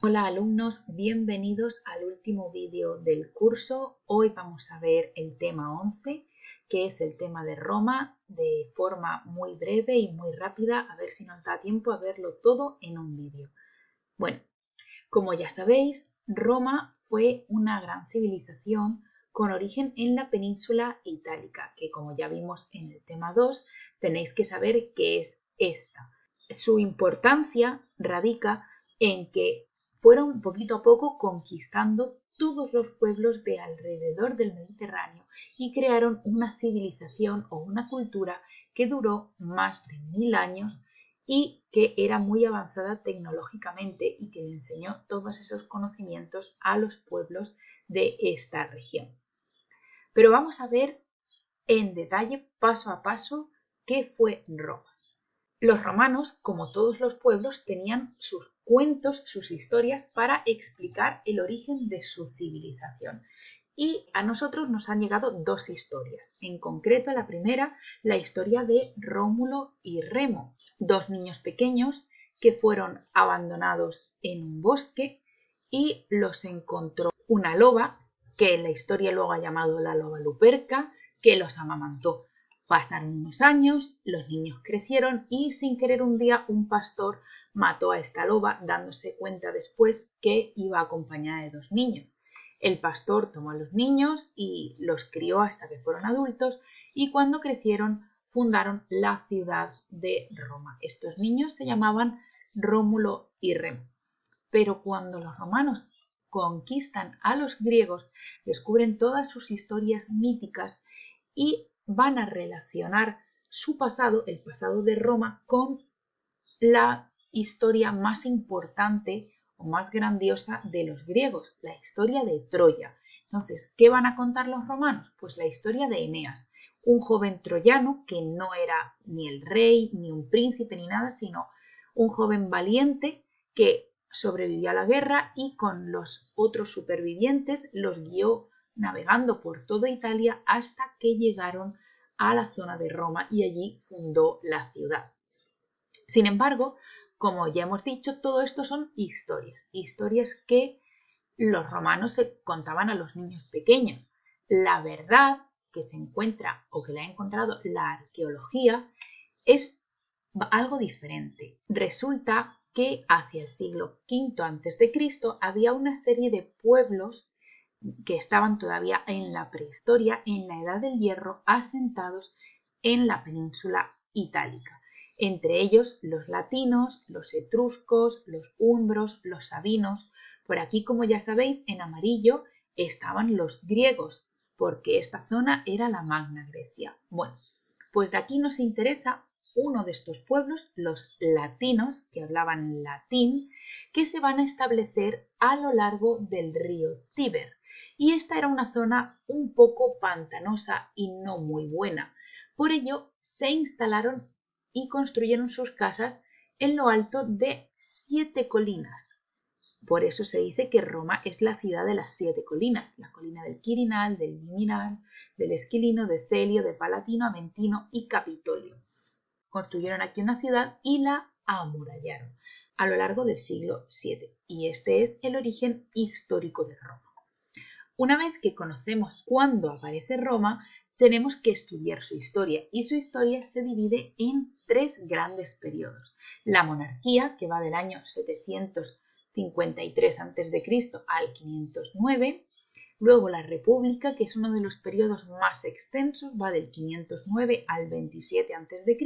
Hola alumnos, bienvenidos al último vídeo del curso. Hoy vamos a ver el tema 11, que es el tema de Roma, de forma muy breve y muy rápida, a ver si nos da tiempo a verlo todo en un vídeo. Bueno, como ya sabéis, Roma fue una gran civilización con origen en la península itálica, que como ya vimos en el tema 2, tenéis que saber qué es esta. Su importancia radica en que fueron poquito a poco conquistando todos los pueblos de alrededor del Mediterráneo y crearon una civilización o una cultura que duró más de 1000 años y que era muy avanzada tecnológicamente y que le enseñó todos esos conocimientos a los pueblos de esta región. Pero vamos a ver en detalle, paso a paso, qué fue Roma. Los romanos, como todos los pueblos, tenían sus cuentos, sus historias para explicar el origen de su civilización. Y a nosotros nos han llegado dos historias. En concreto, la primera, la historia de Rómulo y Remo, dos niños pequeños que fueron abandonados en un bosque y los encontró una loba, que en la historia luego ha llamado la loba Luperca, que los amamantó. Pasaron unos años, los niños crecieron y sin querer un día un pastor mató a esta loba, dándose cuenta después que iba acompañada de dos niños. El pastor tomó a los niños y los crió hasta que fueron adultos y cuando crecieron fundaron la ciudad de Roma. Estos niños se llamaban Rómulo y Remo. Pero cuando los romanos conquistan a los griegos, descubren todas sus historias míticas y van a relacionar su pasado, el pasado de Roma, con la historia más importante o más grandiosa de los griegos, la historia de Troya. Entonces, ¿qué van a contar los romanos? Pues la historia de Eneas, un joven troyano que no era ni el rey, ni un príncipe, ni nada, sino un joven valiente que sobrevivió a la guerra y con los otros supervivientes los guió navegando por toda Italia hasta que llegaron a la zona de Roma y allí fundó la ciudad. Sin embargo, como ya hemos dicho, todo esto son historias que los romanos se contaban a los niños pequeños. La verdad que se encuentra o que la ha encontrado la arqueología es algo diferente. Resulta que hacia el siglo V a.C. había una serie de pueblos que estaban todavía en la prehistoria, en la Edad del Hierro, asentados en la península itálica. Entre ellos los latinos, los etruscos, los umbros, los sabinos. Por aquí, como ya sabéis, en amarillo estaban los griegos, porque esta zona era la Magna Grecia. Bueno, pues de aquí nos interesa uno de estos pueblos, los latinos, que hablaban latín, que se van a establecer a lo largo del río Tíber. Y esta era una zona un poco pantanosa y no muy buena. Por ello, se instalaron y construyeron sus casas en lo alto de 7 colinas. Por eso se dice que Roma es la ciudad de las 7 colinas, la colina del Quirinal, del Viminal, del Esquilino, de Celio, de Palatino, Aventino y Capitolio. Construyeron aquí una ciudad y la amurallaron a lo largo del siglo VII. Y este es el origen histórico de Roma. Una vez que conocemos cuándo aparece Roma, tenemos que estudiar su historia y su historia se divide en 3 grandes periodos. La monarquía, que va del año 753 a.C. al 509, luego la república, que es uno de los periodos más extensos, va del 509 al 27 a.C.,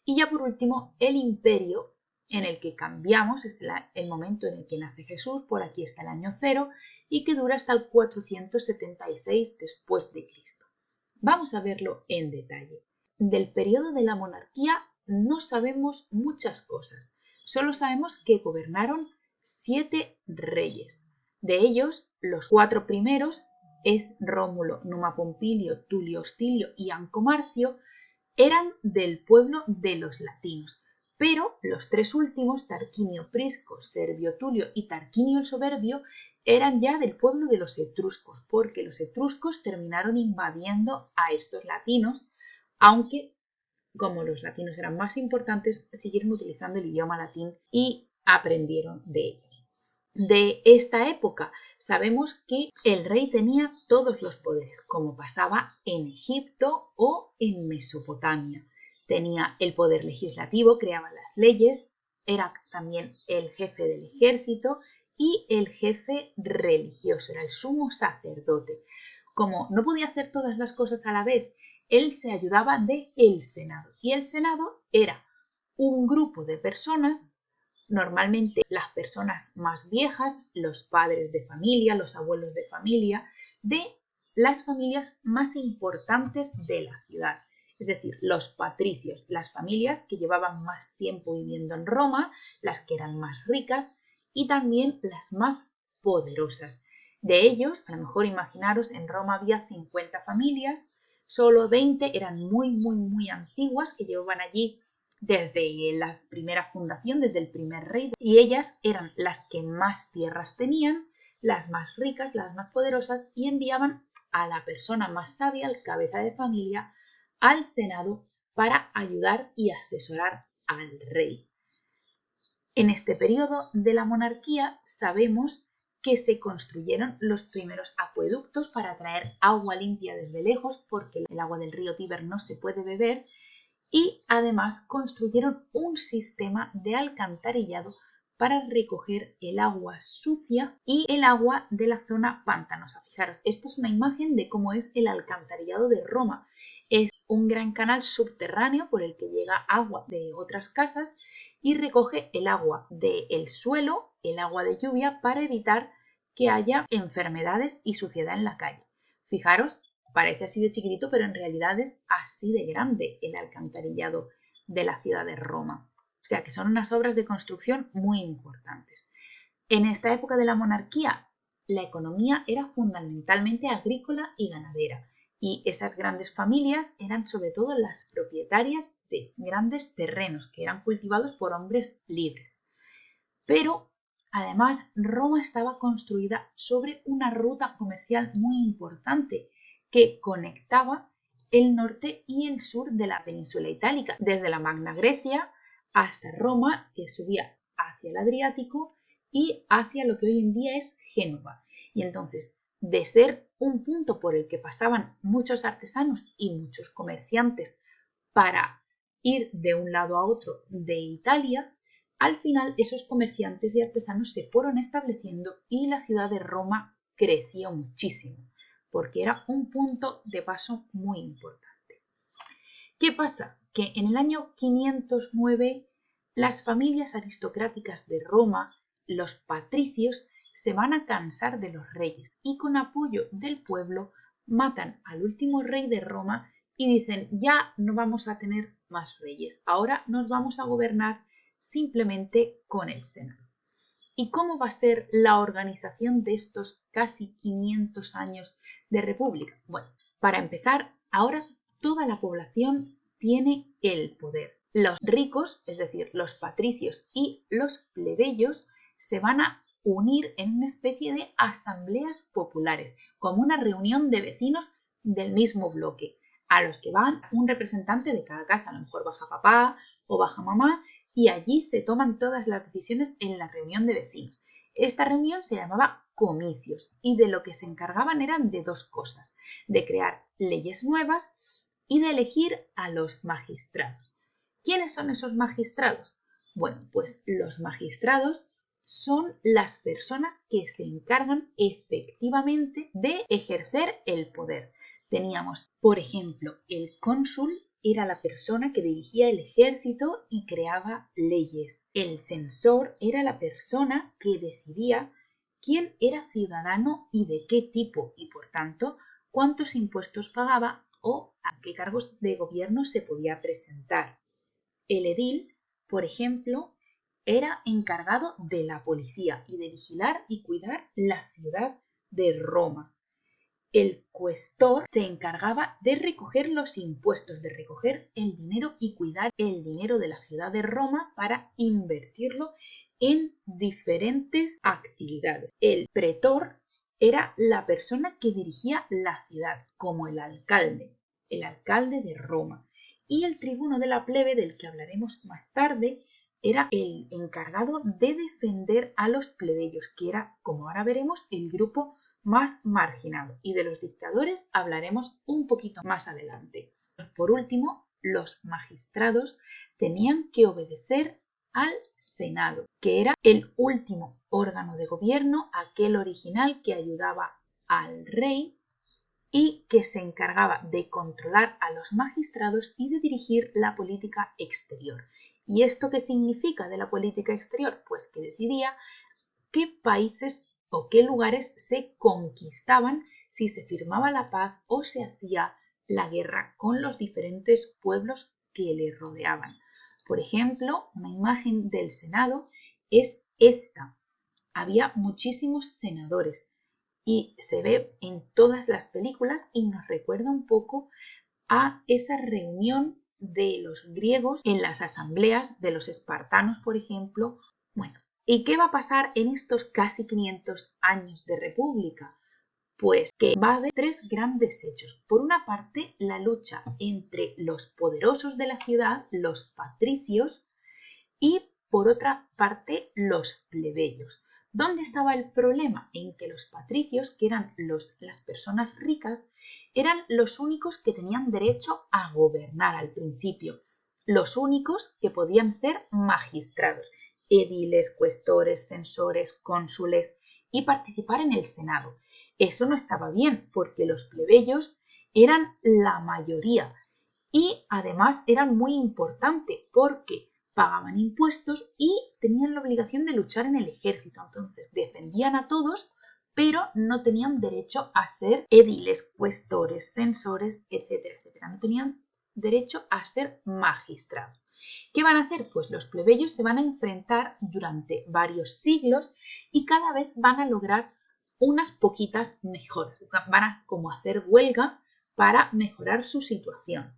y ya por último el imperio, en el que cambiamos, es el momento en el que nace Jesús, por aquí está el año 0, y que dura hasta el 476 después de Cristo. Vamos a verlo en detalle. Del periodo de la monarquía no sabemos muchas cosas, solo sabemos que gobernaron 7 reyes. De ellos, los 4 primeros es Rómulo, Numa Pompilio, Tulio Hostilio y Anco Marcio, eran del pueblo de los latinos, pero los 3 últimos, Tarquinio Prisco, Servio Tulio y Tarquinio el Soberbio, eran ya del pueblo de los etruscos, porque los etruscos terminaron invadiendo a estos latinos, aunque como los latinos eran más importantes, siguieron utilizando el idioma latín y aprendieron de ellos. de esta época? Sabemos que el rey tenía todos los poderes, como pasaba en Egipto o en Mesopotamia. Tenía el poder legislativo, creaba las leyes, era también el jefe del ejército y el jefe religioso, era el sumo sacerdote. Como no podía hacer todas las cosas a la vez, él se ayudaba del Senado. Y el Senado era un grupo de personas, normalmente las personas más viejas, los padres de familia, los abuelos de familia, de las familias más importantes de la ciudad. Es decir, los patricios, las familias que llevaban más tiempo viviendo en Roma, las que eran más ricas y también las más poderosas. De ellos, a lo mejor imaginaros, en Roma había 50 familias, solo 20 eran muy antiguas, que llevaban allí desde la primera fundación, desde el primer rey, y ellas eran las que más tierras tenían, las más ricas, las más poderosas, y enviaban a la persona más sabia, al cabeza de familia, al Senado para ayudar y asesorar al rey. En este periodo de la monarquía sabemos que se construyeron los primeros acueductos para traer agua limpia desde lejos, porque el agua del río Tíber no se puede beber, y además construyeron un sistema de alcantarillado para recoger el agua sucia y el agua de la zona pantanosa. Fijaros, esta es una imagen de cómo es el alcantarillado de Roma. Es un gran canal subterráneo por el que llega agua de otras casas y recoge el agua del suelo, el agua de lluvia, para evitar que haya enfermedades y suciedad en la calle. Fijaros, parece así de chiquitito, pero en realidad es así de grande el alcantarillado de la ciudad de Roma. O sea que son unas obras de construcción muy importantes. En esta época de la monarquía, la economía era fundamentalmente agrícola y ganadera, y esas grandes familias eran sobre todo las propietarias de grandes terrenos que eran cultivados por hombres libres. Pero además Roma estaba construida sobre una ruta comercial muy importante que conectaba el norte y el sur de la península itálica, desde la Magna Grecia hasta Roma, que subía hacia el Adriático y hacia lo que hoy en día es Génova. Y entonces, de ser un punto por el que pasaban muchos artesanos y muchos comerciantes para ir de un lado a otro de Italia, al final esos comerciantes y artesanos se fueron estableciendo y la ciudad de Roma creció muchísimo, porque era un punto de paso muy importante. ¿Qué pasa? Que en el año 509 las familias aristocráticas de Roma, los patricios, se van a cansar de los reyes y con apoyo del pueblo matan al último rey de Roma y dicen: ya no vamos a tener más reyes, ahora nos vamos a gobernar simplemente con el Senado. ¿Y cómo va a ser la organización de estos casi 500 años de república? Bueno, para empezar, ahora toda la población tiene el poder. Los ricos, es decir, los patricios y los plebeyos, se van a unir en una especie de asambleas populares, como una reunión de vecinos del mismo bloque, a los que van un representante de cada casa. A lo mejor baja papá o baja mamá, y allí se toman todas las decisiones en la reunión de vecinos. Esta reunión se llamaba comicios y de lo que se encargaban eran de dos cosas: de crear leyes nuevas y de elegir a los magistrados. ¿Quiénes son esos magistrados? Bueno, pues los magistrados son las personas que se encargan efectivamente de ejercer el poder. Teníamos, por ejemplo, el cónsul era la persona que dirigía el ejército y creaba leyes. El censor era la persona que decidía quién era ciudadano y de qué tipo, y por tanto cuántos impuestos pagaba o a qué cargos de gobierno se podía presentar. El edil, por ejemplo, era encargado de la policía y de vigilar y cuidar la ciudad de Roma. El cuestor se encargaba de recoger los impuestos, de recoger el dinero y cuidar el dinero de la ciudad de Roma para invertirlo en diferentes actividades. El pretor era la persona que dirigía la ciudad, como el alcalde de Roma. Y el tribuno de la plebe, del que hablaremos más tarde, era el encargado de defender a los plebeyos, que era, como ahora veremos, el grupo más marginado. Y de los dictadores hablaremos un poquito más adelante. Por último, los magistrados tenían que obedecer al Senado, que era el último órgano de gobierno, aquel original que ayudaba al rey y que se encargaba de controlar a los magistrados y de dirigir la política exterior. ¿Y esto qué significa de la política exterior? Pues que decidía qué países o qué lugares se conquistaban si se firmaba la paz o se hacía la guerra con los diferentes pueblos que le rodeaban. Por ejemplo, una imagen del Senado es esta. Había muchísimos senadores y se ve en todas las películas y nos recuerda un poco a esa reunión de los griegos en las asambleas de los espartanos, por ejemplo. Bueno, ¿y qué va a pasar en estos casi 500 años de república? Pues que va a haber tres grandes hechos. Por una parte, la lucha entre los poderosos de la ciudad, los patricios, y por otra parte, los plebeyos. ¿Dónde estaba el problema? En que los patricios, que eran las personas ricas, eran los únicos que tenían derecho a gobernar al principio, los únicos que podían ser magistrados, ediles, cuestores, censores, cónsules y participar en el Senado. Eso no estaba bien porque los plebeyos eran la mayoría y además eran muy importantes porque pagaban impuestos y tenían la obligación de luchar en el ejército. Entonces defendían a todos, pero no tenían derecho a ser ediles, cuestores, censores, etcétera, etcétera. No tenían derecho a ser magistrados. ¿Qué van a hacer? Pues los plebeyos se van a enfrentar durante varios siglos y cada vez van a lograr unas poquitas mejoras. Van a como hacer huelga para mejorar su situación.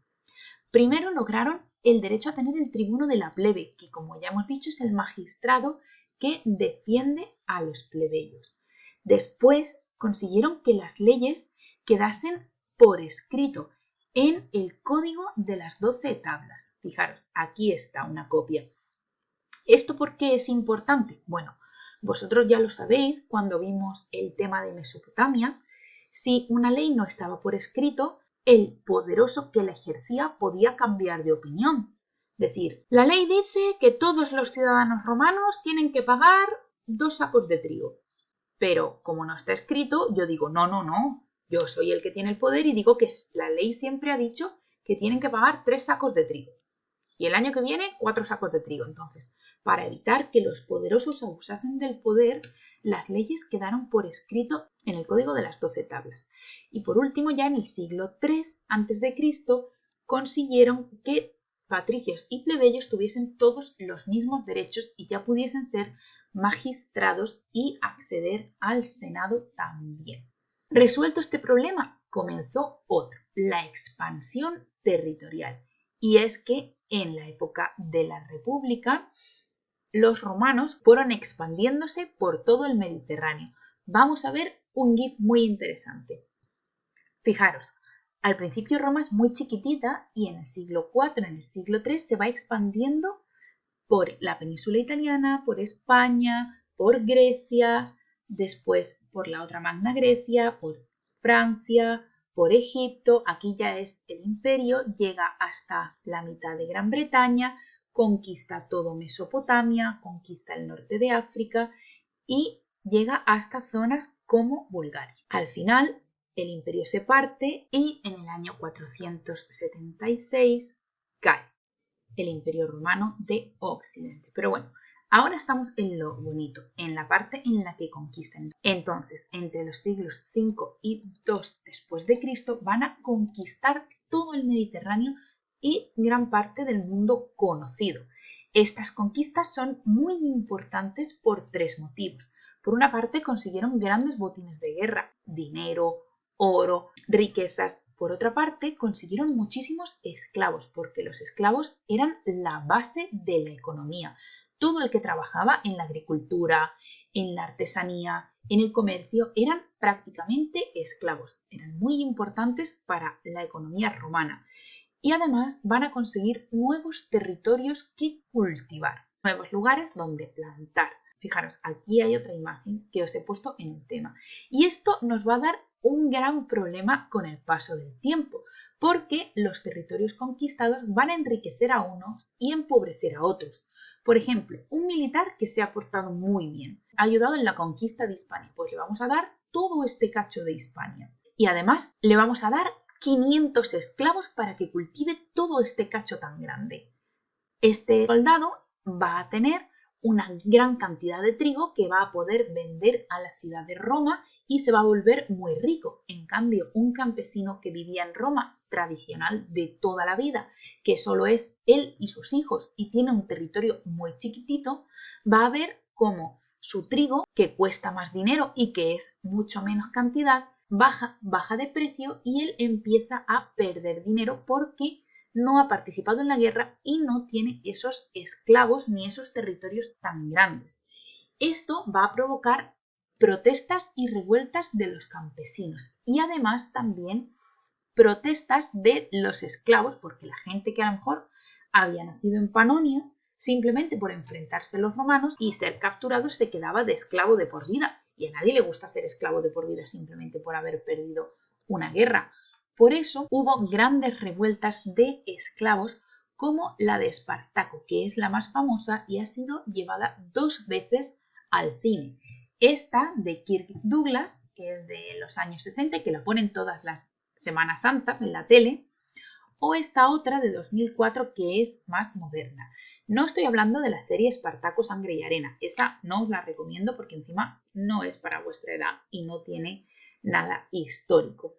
Primero lograron el derecho a tener el tribuno de la plebe, que como ya hemos dicho es el magistrado que defiende a los plebeyos. Después consiguieron que las leyes quedasen por escrito en el código de las 12 tablas. Fijaros, aquí está una copia. ¿Esto por qué es importante? Bueno, vosotros ya lo sabéis cuando vimos el tema de Mesopotamia. Si una ley no estaba por escrito, el poderoso que la ejercía podía cambiar de opinión. Es decir, la ley dice que todos los ciudadanos romanos tienen que pagar 2 sacos de trigo. Pero como no está escrito, yo digo, no, yo soy el que tiene el poder y digo que la ley siempre ha dicho que tienen que pagar 3 sacos de trigo. Y el año que viene, 4 sacos de trigo. Entonces, para evitar que los poderosos abusasen del poder, las leyes quedaron por escrito en el código de las 12 tablas. Y por último, ya en el siglo III a.C., consiguieron que patricios y plebeyos tuviesen todos los mismos derechos y ya pudiesen ser magistrados y acceder al Senado también. Resuelto este problema, comenzó otro, la expansión territorial. Y es que en la época de la República, los romanos fueron expandiéndose por todo el Mediterráneo. Vamos a ver un GIF muy interesante. Fijaros, al principio Roma es muy chiquitita y en el siglo IV, en el siglo III, se va expandiendo por la península italiana, por España, por Grecia, después por la otra Magna Grecia, por Francia, por Egipto. Aquí ya es el imperio, llega hasta la mitad de Gran Bretaña, conquista todo Mesopotamia, conquista el norte de África y llega hasta zonas como Bulgaria. Al final, el imperio se parte y en el año 476 cae el Imperio Romano de Occidente. Pero bueno, ahora estamos en lo bonito, en la parte en la que conquistan. Entonces, entre los siglos V y II después de Cristo van a conquistar todo el Mediterráneo y gran parte del mundo conocido. Estas conquistas son muy importantes por 3 motivos. Por una parte, consiguieron grandes botines de guerra, dinero, oro, riquezas. Por otra parte, consiguieron muchísimos esclavos, porque los esclavos eran la base de la economía. Todo el que trabajaba en la agricultura, en la artesanía, en el comercio, eran prácticamente esclavos. Eran muy importantes para la economía romana. Y además van a conseguir nuevos territorios que cultivar. nuevos lugares donde plantar. Fijaros, aquí hay otra imagen que os he puesto en el tema. Y esto nos va a dar un gran problema con el paso del tiempo, porque los territorios conquistados van a enriquecer a unos y empobrecer a otros. Por ejemplo, un militar que se ha portado muy bien, ha ayudado en la conquista de Hispania, pues le vamos a dar todo este cacho de Hispania. Y además le vamos a dar 500 esclavos para que cultive todo este cacho tan grande. Este soldado va a tener una gran cantidad de trigo que va a poder vender a la ciudad de Roma y se va a volver muy rico. En cambio, un campesino que vivía en Roma tradicional de toda la vida, que solo es él y sus hijos y tiene un territorio muy chiquitito, va a ver cómo su trigo, que cuesta más dinero y que es mucho menos cantidad, baja de precio y él empieza a perder dinero porque no ha participado en la guerra y no tiene esos esclavos ni esos territorios tan grandes. Esto va a provocar protestas y revueltas de los campesinos y además también protestas de los esclavos, porque la gente que a lo mejor había nacido en Panonia, simplemente por enfrentarse a los romanos y ser capturados, se quedaba de esclavo de por vida. Y a nadie le gusta ser esclavo de por vida simplemente por haber perdido una guerra. Por eso hubo grandes revueltas de esclavos como la de Espartaco, que es la más famosa y ha sido llevada 2 veces al cine. Esta de Kirk Douglas, que es de los años 60, que la ponen todas las Semanas Santas en la tele, o esta otra de 2004 que es más moderna. No estoy hablando de la serie Espartaco, Sangre y Arena. Esa no os la recomiendo porque encima no es para vuestra edad y no tiene nada histórico.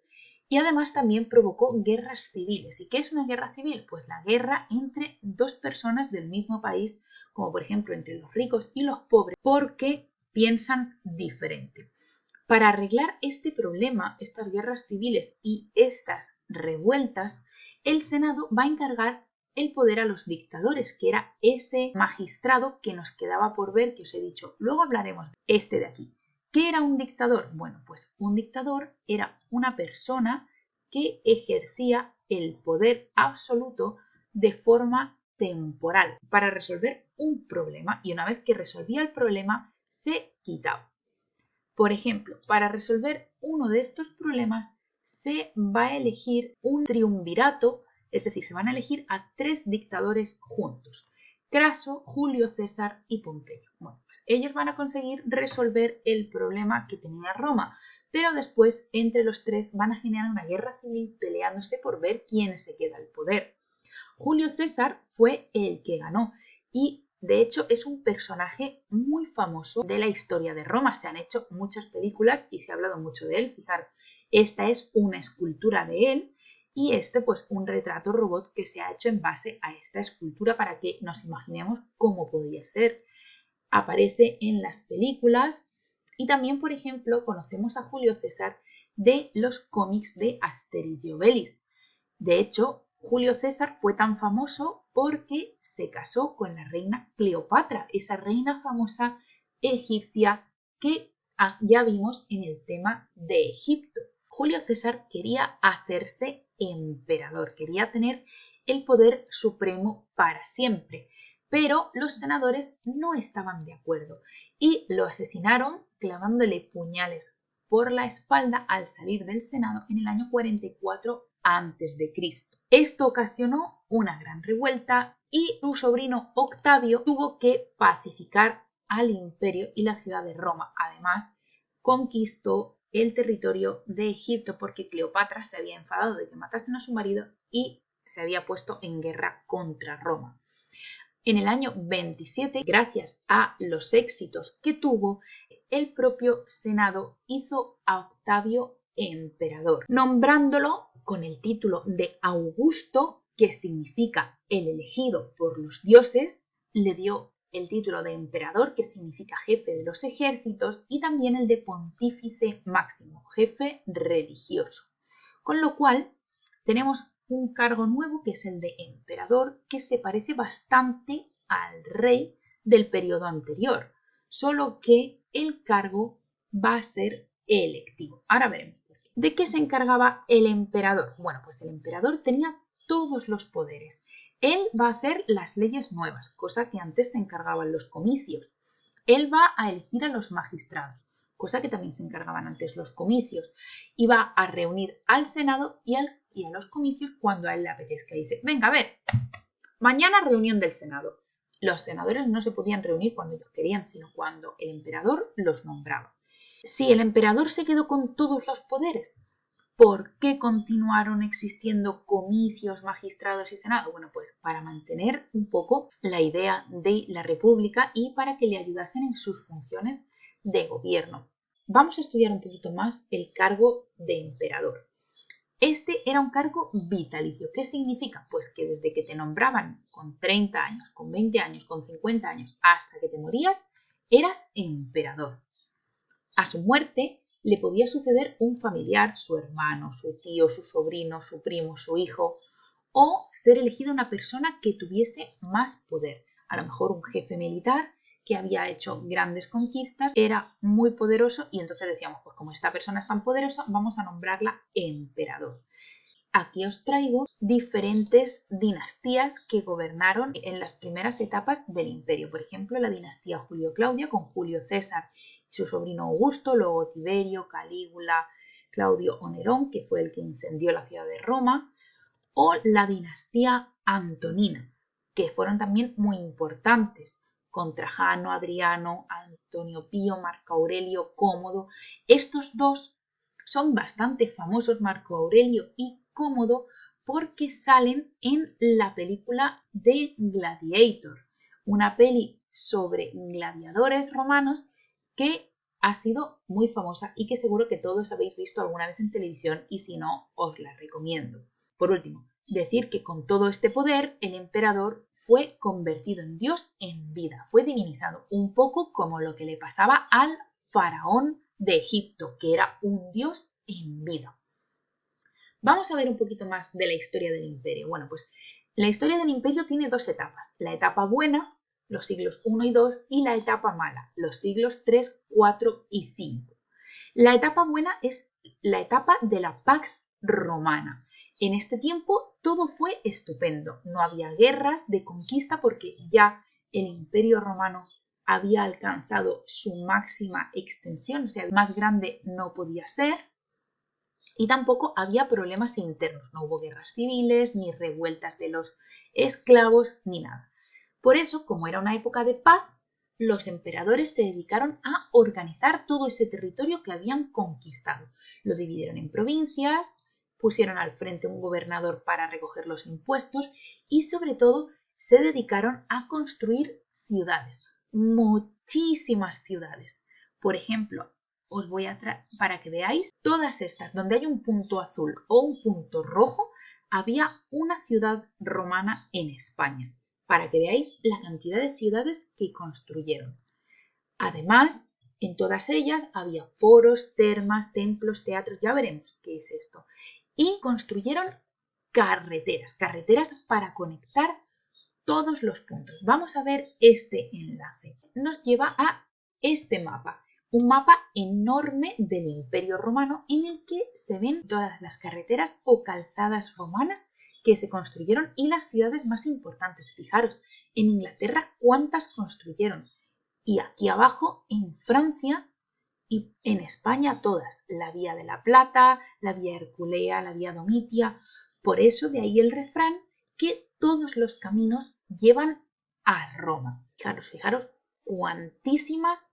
Y además también provocó guerras civiles. ¿Y qué es una guerra civil? Pues la guerra entre dos personas del mismo país, como por ejemplo entre los ricos y los pobres, porque piensan diferente. Para arreglar este problema, estas guerras civiles y estas revueltas, el Senado va a encargar el poder a los dictadores, que era ese magistrado que nos quedaba por ver, que os he dicho. Luego hablaremos de este de aquí. ¿Qué era un dictador? Bueno, pues un dictador era una persona que ejercía el poder absoluto de forma temporal para resolver un problema y una vez que resolvía el problema se quitaba. Por ejemplo, para resolver uno de estos problemas se va a elegir un triunvirato, es decir, se van a elegir a 3 dictadores juntos. Craso, Julio César y Pompeyo. Bueno, pues ellos van a conseguir resolver el problema que tenía Roma, pero después entre los 3 van a generar una guerra civil peleándose por ver quién se queda al poder. Julio César fue el que ganó y de hecho es un personaje muy famoso de la historia de Roma. Se han hecho muchas películas y se ha hablado mucho de él. Fijaros, esta es una escultura de él y este pues un retrato robot que se ha hecho en base a esta escultura para que nos imaginemos cómo podría ser. Aparece en las películas y también, por ejemplo, conocemos a Julio César de los cómics de Asterix y Obelix. De hecho, Julio César fue tan famoso porque se casó con la reina Cleopatra, esa reina famosa egipcia que ya vimos en el tema de Egipto. Julio César quería hacerse emperador, quería tener el poder supremo para siempre, pero los senadores no estaban de acuerdo y lo asesinaron clavándole puñales por la espalda al salir del Senado en el año 44 a.C. Esto ocasionó una gran revuelta y su sobrino Octavio tuvo que pacificar al imperio y la ciudad de Roma. Además, conquistó el territorio de Egipto porque Cleopatra se había enfadado de que matasen a su marido y se había puesto en guerra contra Roma. En el año 27, gracias a los éxitos que tuvo, el propio Senado hizo a Octavio emperador, nombrándolo con el título de Augusto, que significa el elegido por los dioses. Le dio el título de emperador, que significa jefe de los ejércitos, y también el de pontífice máximo, jefe religioso. Con lo cual, tenemos un cargo nuevo que es el de emperador, que se parece bastante al rey del periodo anterior, solo que el cargo va a ser electivo. Ahora veremos por qué. ¿De qué se encargaba el emperador? Bueno, pues el emperador tenía todos los poderes. Él va a hacer las leyes nuevas, cosa que antes se encargaban los comicios. Él va a elegir a los magistrados, cosa que también se encargaban antes los comicios. Y va a reunir al Senado y a los comicios cuando a él le apetezca. Dice, venga, a ver, mañana reunión del Senado. Los senadores no se podían reunir cuando ellos querían, sino cuando el emperador los nombraba. Si el emperador se quedó con todos los poderes, ¿por qué continuaron existiendo comicios, magistrados y senado? Bueno, pues para mantener un poco la idea de la república y para que le ayudasen en sus funciones de gobierno. Vamos a estudiar un poquito más el cargo de emperador. Este era un cargo vitalicio. ¿Qué significa? Pues que desde que te nombraban con 30 años, con 20 años, con 50 años, hasta que te morías, eras emperador. A su muerte le podía suceder un familiar, su hermano, su tío, su sobrino, su primo, su hijo, o ser elegida una persona que tuviese más poder. A lo mejor un jefe militar que había hecho grandes conquistas, era muy poderoso y entonces decíamos, pues como esta persona es tan poderosa, vamos a nombrarla emperador. Aquí os traigo diferentes dinastías que gobernaron en las primeras etapas del imperio. Por ejemplo, la dinastía Julio-Claudia con Julio César y su sobrino Augusto, luego Tiberio, Calígula, Claudio o Nerón, que fue el que incendió la ciudad de Roma, o la dinastía Antonina, que fueron también muy importantes, con Trajano, Adriano, Antonio Pío, Marco Aurelio, Cómodo. Estos dos son bastante famosos, Marco Aurelio y Cómodo, porque salen en la película de Gladiator, una peli sobre gladiadores romanos que ha sido muy famosa y que seguro que todos habéis visto alguna vez en televisión y si no, os la recomiendo. Por último, decir que con todo este poder el emperador fue convertido en dios en vida, fue divinizado, un poco como lo que le pasaba al faraón de Egipto, que era un dios en vida. Vamos a ver un poquito más de la historia del imperio. Bueno, pues la historia del imperio tiene dos etapas. La etapa buena, los siglos 1 y 2, y la etapa mala, los siglos 3, 4 y 5. La etapa buena es la etapa de la Pax Romana. En este tiempo todo fue estupendo. No había guerras de conquista porque ya el imperio romano había alcanzado su máxima extensión, o sea, más grande no podía ser. Y tampoco había problemas internos, no hubo guerras civiles, ni revueltas de los esclavos, ni nada. Por eso, como era una época de paz, los emperadores se dedicaron a organizar todo ese territorio que habían conquistado. Lo dividieron en provincias, pusieron al frente un gobernador para recoger los impuestos y sobre todo se dedicaron a construir ciudades, muchísimas ciudades. Por ejemplo, os voy a traer para que veáis todas estas, donde hay un punto azul o un punto rojo, había una ciudad romana en España, para que veáis la cantidad de ciudades que construyeron. Además, en todas ellas había foros, termas, templos, teatros, ya veremos qué es esto. Y construyeron carreteras para conectar todos los puntos. Vamos a ver este enlace. Nos lleva a este mapa. Un mapa enorme del Imperio Romano en el que se ven todas las carreteras o calzadas romanas que se construyeron y las ciudades más importantes. Fijaros, en Inglaterra cuántas construyeron y aquí abajo en Francia y en España todas. La Vía de la Plata, la Vía Herculea, la Vía Domitia. Por eso de ahí el refrán que todos los caminos llevan a Roma. Fijaros cuantísimas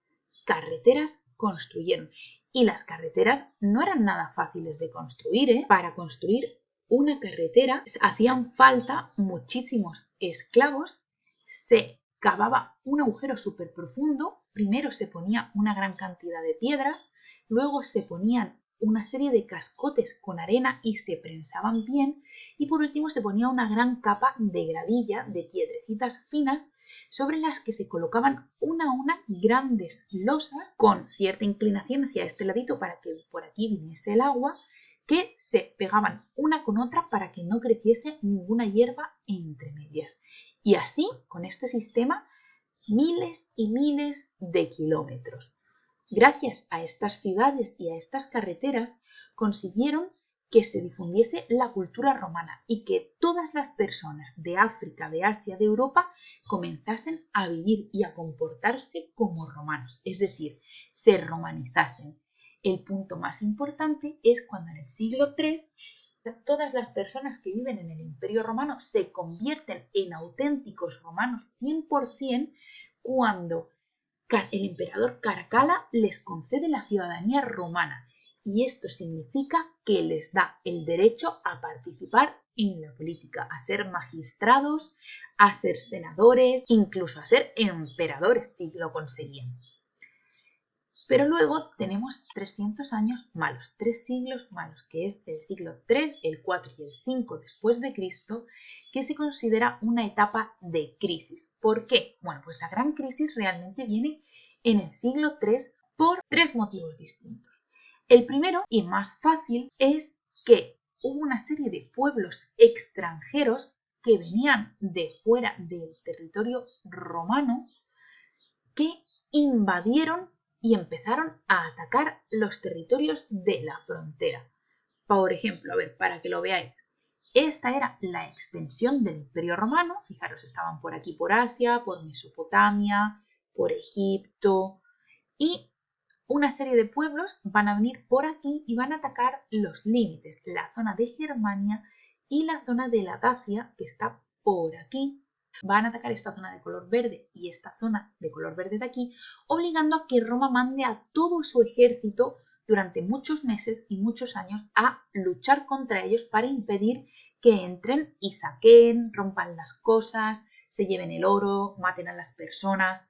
carreteras construyeron. Y las carreteras no eran nada fáciles de construir, ¿eh? Para construir una carretera hacían falta muchísimos esclavos, se cavaba un agujero súper profundo, primero se ponía una gran cantidad de piedras, luego se ponían una serie de cascotes con arena y se prensaban bien y por último se ponía una gran capa de gravilla, de piedrecitas finas sobre las que se colocaban una a una grandes losas con cierta inclinación hacia este ladito para que por aquí viniese el agua, que se pegaban una con otra para que no creciese ninguna hierba entre medias. Y así, con este sistema, miles y miles de kilómetros. Gracias a estas ciudades y a estas carreteras consiguieron que se difundiese la cultura romana y que todas las personas de África, de Asia, de Europa comenzasen a vivir y a comportarse como romanos, es decir, se romanizasen. El punto más importante es cuando en el siglo III todas las personas que viven en el Imperio Romano se convierten en auténticos romanos 100% cuando el emperador Caracalla les concede la ciudadanía romana y esto significa que les da el derecho a participar en la política, a ser magistrados, a ser senadores, incluso a ser emperadores si lo conseguían. Pero luego tenemos 300 años malos, 3 siglos malos, que es el siglo III, el 4 y el 5 después de Cristo, que se considera una etapa de crisis. ¿Por qué? Bueno, pues la gran crisis realmente viene en el siglo III por 3 motivos distintos. El primero y más fácil es que hubo una serie de pueblos extranjeros que venían de fuera del territorio romano que invadieron y empezaron a atacar los territorios de la frontera. Por ejemplo, a ver, para que lo veáis, esta era la extensión del Imperio Romano. Fijaros, estaban por aquí, por Asia, por Mesopotamia, por Egipto, y una serie de pueblos van a venir por aquí y van a atacar los límites, la zona de Germania y la zona de la Dacia, que está por aquí. Van a atacar esta zona de color verde y esta zona de color verde de aquí, obligando a que Roma mande a todo su ejército durante muchos meses y muchos años a luchar contra ellos para impedir que entren y saqueen, rompan las cosas, se lleven el oro, maten a las personas.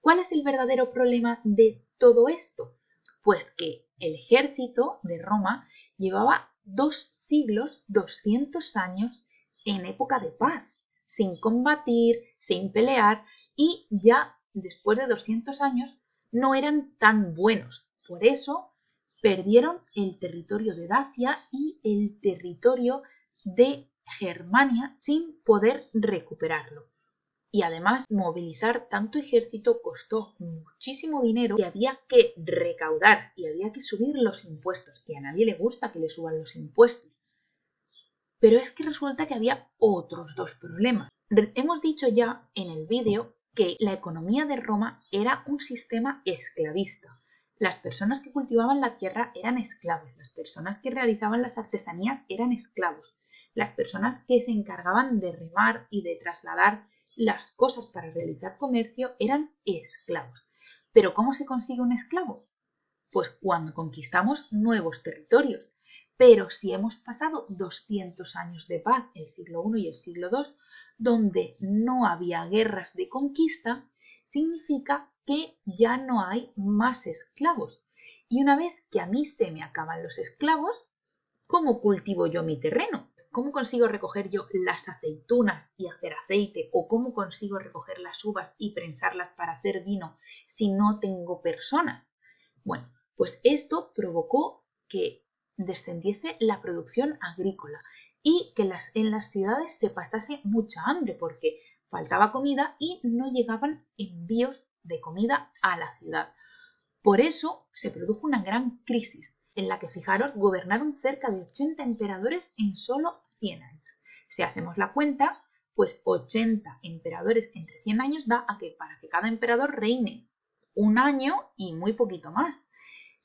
¿Cuál es el verdadero problema de todo esto? Pues que el ejército de Roma llevaba 2 siglos, 200 años en época de paz, sin combatir, sin pelear, y ya después de 200 años no eran tan buenos. Por eso perdieron el territorio de Dacia y el territorio de Germania sin poder recuperarlo. Y además movilizar tanto ejército costó muchísimo dinero que había que recaudar y había que subir los impuestos, y a nadie le gusta que le suban los impuestos. Pero es que resulta que había otros 2 problemas. Hemos dicho ya en el vídeo que la economía de Roma era un sistema esclavista. Las personas que cultivaban la tierra eran esclavos, las personas que realizaban las artesanías eran esclavos, las personas que se encargaban de remar y de trasladar las cosas para realizar comercio eran esclavos. ¿Pero cómo se consigue un esclavo? Pues cuando conquistamos nuevos territorios. Pero si hemos pasado 200 años de paz, el siglo I y el siglo II, donde no había guerras de conquista, significa que ya no hay más esclavos. Y una vez que a mí se me acaban los esclavos, ¿cómo cultivo yo mi terreno? ¿Cómo consigo recoger yo las aceitunas y hacer aceite? ¿O cómo consigo recoger las uvas y prensarlas para hacer vino si no tengo personas? Bueno, pues esto provocó que descendiese la producción agrícola y que en las ciudades se pasase mucha hambre porque faltaba comida y no llegaban envíos de comida a la ciudad. Por eso se produjo una gran crisis en la que, fijaros, gobernaron cerca de 80 emperadores en solo 100 años. Si hacemos la cuenta, pues 80 emperadores entre 100 años da a que para que cada emperador reine un año y muy poquito más.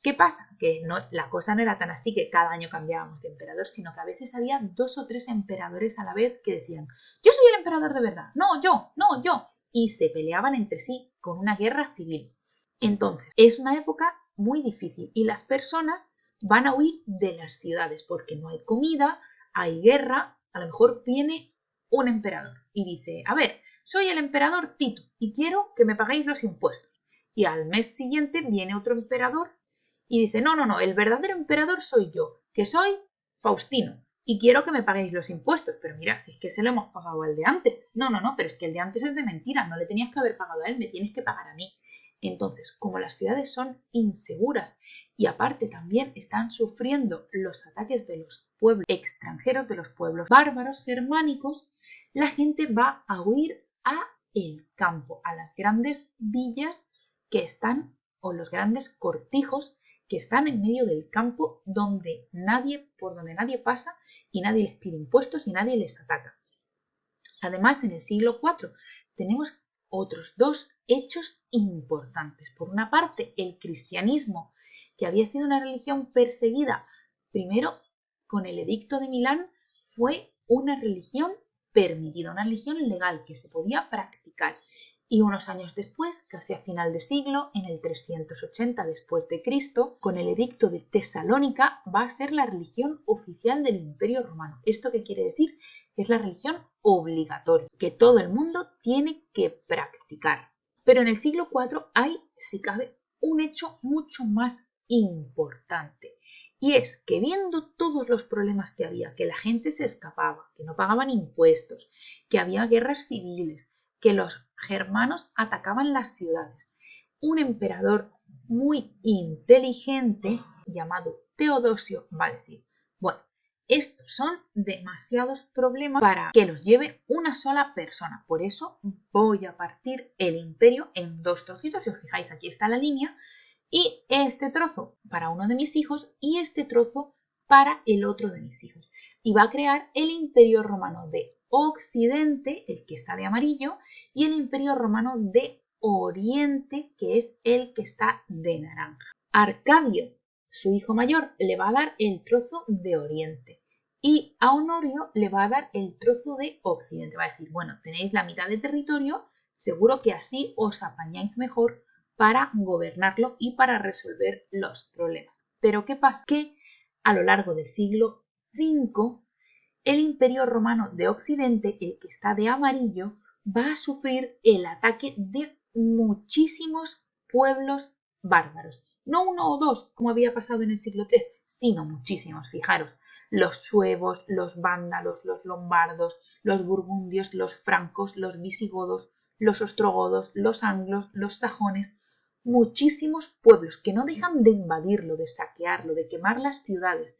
¿Qué pasa? Que no, la cosa no era tan así que cada año cambiábamos de emperador, sino que a veces había 2 o 3 emperadores a la vez que decían: yo soy el emperador de verdad, no, yo, y se peleaban entre sí con una guerra civil. Entonces, es una época muy difícil y las personas van a huir de las ciudades porque no hay comida, hay guerra. A lo mejor viene un emperador y dice: a ver, soy el emperador Tito y quiero que me paguéis los impuestos. Y al mes siguiente viene otro emperador y dice: no, el verdadero emperador soy yo, que soy Faustino, y quiero que me paguéis los impuestos. Pero mira, si es que se lo hemos pagado al de antes. No, pero es que el de antes es de mentira, no le tenías que haber pagado a él, me tienes que pagar a mí. Entonces, como las ciudades son inseguras y aparte también están sufriendo los ataques de los pueblos extranjeros, de los pueblos bárbaros germánicos, la gente va a huir a el campo, a las grandes villas que están, o los grandes cortijos que están en medio del campo por donde nadie pasa y nadie les pide impuestos y nadie les ataca. Además, en el siglo IV tenemos otros dos hechos importantes. Por una parte, el cristianismo, que había sido una religión perseguida, primero con el Edicto de Milán, fue una religión permitida, una religión legal que se podía practicar. Y unos años después, casi a final de siglo, en el 380 después de Cristo, con el Edicto de Tesalónica, va a ser la religión oficial del Imperio Romano. ¿Esto qué quiere decir? Que es la religión obligatoria, que todo el mundo tiene que practicar. Pero en el siglo IV hay, si cabe, un hecho mucho más importante. Y es que viendo todos los problemas que había, que la gente se escapaba, que no pagaban impuestos, que había guerras civiles, que los germanos atacaban las ciudades, un emperador muy inteligente llamado Teodosio va a decir, bueno, estos son demasiados problemas para que los lleve una sola persona. Por eso voy a partir el imperio en dos trocitos. Si os fijáis, aquí está la línea. Y este trozo para uno de mis hijos y este trozo para el otro de mis hijos. Y va a crear el Imperio Romano de Occidente, el que está de amarillo, y el Imperio Romano de Oriente, que es el que está de naranja. Arcadio, su hijo mayor, le va a dar el trozo de Oriente y a Honorio le va a dar el trozo de Occidente. Va a decir, bueno, tenéis la mitad de territorio, seguro que así os apañáis mejor para gobernarlo y para resolver los problemas. Pero ¿qué pasa? Que a lo largo del siglo V, el Imperio Romano de Occidente, el que está de amarillo, va a sufrir el ataque de muchísimos pueblos bárbaros. No uno o dos, como había pasado en el siglo III, sino muchísimos. Fijaros, los suevos, los vándalos, los lombardos, los burgundios, los francos, los visigodos, los ostrogodos, los anglos, los sajones, muchísimos pueblos que no dejan de invadirlo, de saquearlo, de quemar las ciudades,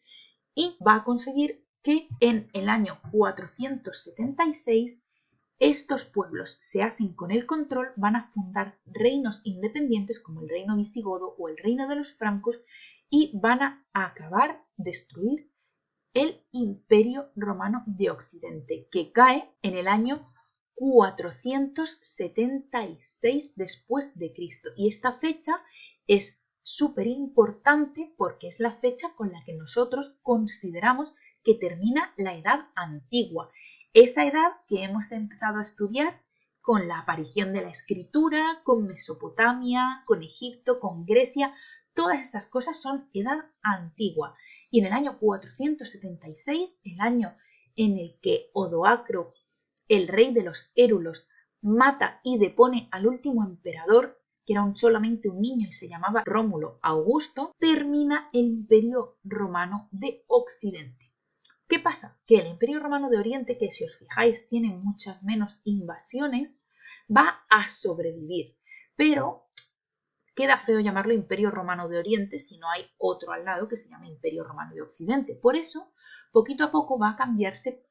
y va a conseguir que en el año 476 estos pueblos se hacen con el control, van a fundar reinos independientes como el reino visigodo o el reino de los francos y van a acabar, destruir el Imperio Romano de Occidente, que cae en el año 476 después de Cristo. Y esta fecha es súper importante porque es la fecha con la que nosotros consideramos que termina la Edad Antigua. Esa edad que hemos empezado a estudiar con la aparición de la escritura, con Mesopotamia, con Egipto, con Grecia. Todas estas cosas son Edad Antigua. Y en el año 476, el año en el que Odoacro, el rey de los Érulos, mata y depone al último emperador, que era solamente un niño y se llamaba Rómulo Augusto, termina el Imperio Romano de Occidente. ¿Qué pasa? Que el Imperio Romano de Oriente, que si os fijáis tiene muchas menos invasiones, va a sobrevivir. Pero queda feo llamarlo Imperio Romano de Oriente si no hay otro al lado que se llama Imperio Romano de Occidente. Por eso, poquito a poco va a cambiarse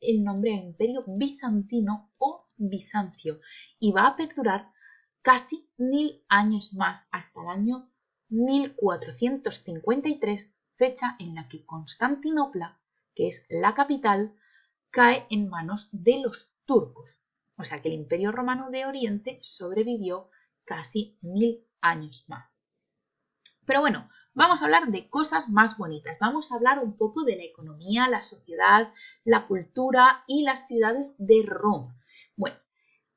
el nombre a Imperio Bizantino o Bizancio y va a perdurar casi 1000 años más hasta el año 1453, fecha en la que Constantinopla, que es la capital, cae en manos de los turcos. O sea que el Imperio Romano de Oriente sobrevivió casi 1000 años más. Pero bueno, vamos a hablar de cosas más bonitas. Vamos a hablar un poco de la economía, la sociedad, la cultura y las ciudades de Roma. Bueno,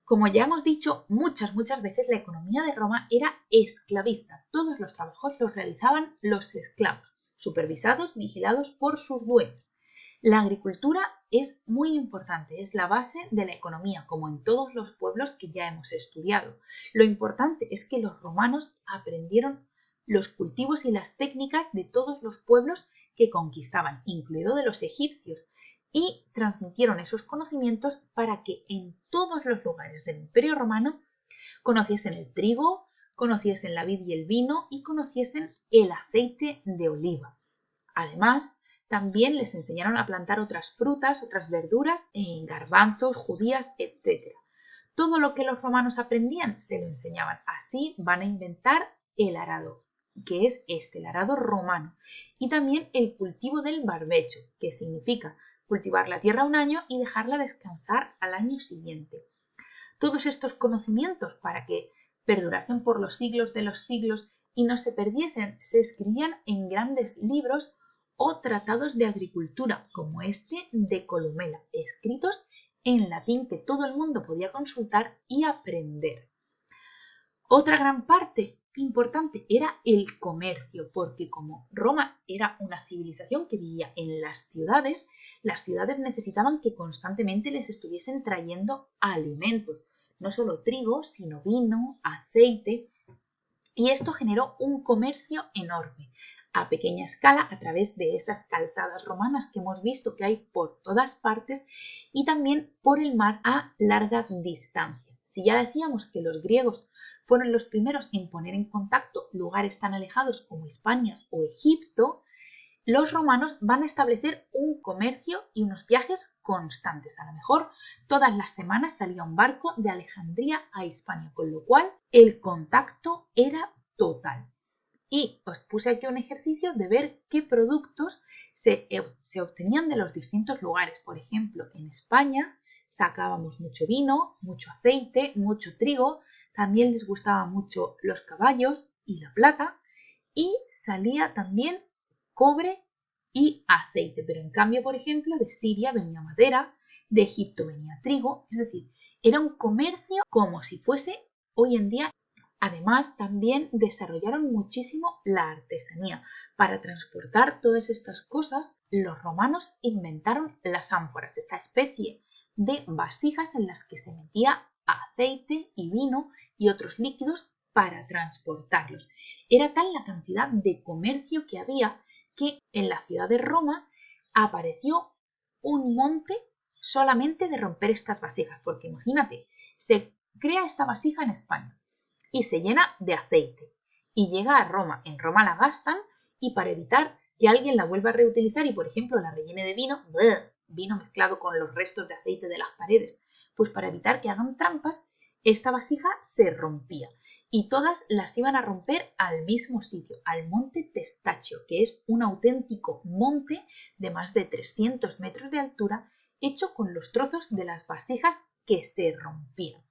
como ya hemos dicho muchas veces, la economía de Roma era esclavista. Todos los trabajos los realizaban los esclavos, supervisados, vigilados por sus dueños. La agricultura es muy importante, es la base de la economía, como en todos los pueblos que ya hemos estudiado. Lo importante es que los romanos aprendieron los cultivos y las técnicas de todos los pueblos que conquistaban, incluido de los egipcios, y transmitieron esos conocimientos para que en todos los lugares del Imperio Romano conociesen el trigo, conociesen la vid y el vino y conociesen el aceite de oliva. Además, también les enseñaron a plantar otras frutas, otras verduras, garbanzos, judías, etc. Todo lo que los romanos aprendían se lo enseñaban. Así van a inventar el arado. que es este, el arado romano, y también el cultivo del barbecho, que significa cultivar la tierra un año y dejarla descansar al año siguiente. Todos estos conocimientos, para que perdurasen por los siglos de los siglos y no se perdiesen, se escribían en grandes libros o tratados de agricultura, como este de Columela, escritos en latín que todo el mundo podía consultar y aprender. Otra gran parte importante era el comercio, porque como Roma era una civilización que vivía en las ciudades necesitaban que constantemente les estuviesen trayendo alimentos, no solo trigo, sino vino, aceite, y esto generó un comercio enorme, a pequeña escala, a través de esas calzadas romanas que hemos visto que hay por todas partes, y también por el mar a larga distancia. Si ya decíamos que los griegos fueron los primeros en poner en contacto lugares tan alejados como Hispania o Egipto, los romanos van a establecer un comercio y unos viajes constantes. A lo mejor todas las semanas salía un barco de Alejandría a Hispania, con lo cual el contacto era total. Y os puse aquí un ejercicio de ver qué productos se obtenían de los distintos lugares. Por ejemplo, en España sacábamos mucho vino, mucho aceite, mucho trigo, también les gustaban mucho los caballos y la plata, y salía también cobre y aceite. Pero en cambio, por ejemplo, de Siria venía madera, de Egipto venía trigo, es decir, era un comercio como si fuese hoy en día. Además, también desarrollaron muchísimo la artesanía. Para transportar todas estas cosas, los romanos inventaron las ánforas, esta especie de vasijas en las que se metía aceite y vino y otros líquidos para transportarlos. Era tal la cantidad de comercio que había que en la ciudad de Roma apareció un monte solamente de romper estas vasijas, porque imagínate, se crea esta vasija en España y se llena de aceite y llega a Roma. En Roma la gastan y para evitar que alguien la vuelva a reutilizar y, por ejemplo, la rellene de vino, vino mezclado con los restos de aceite de las paredes, pues para evitar que hagan trampas, esta vasija se rompía y todas las iban a romper al mismo sitio, al monte Testaccio, que es un auténtico monte de más de 300 metros de altura, hecho con los trozos de las vasijas que se rompían.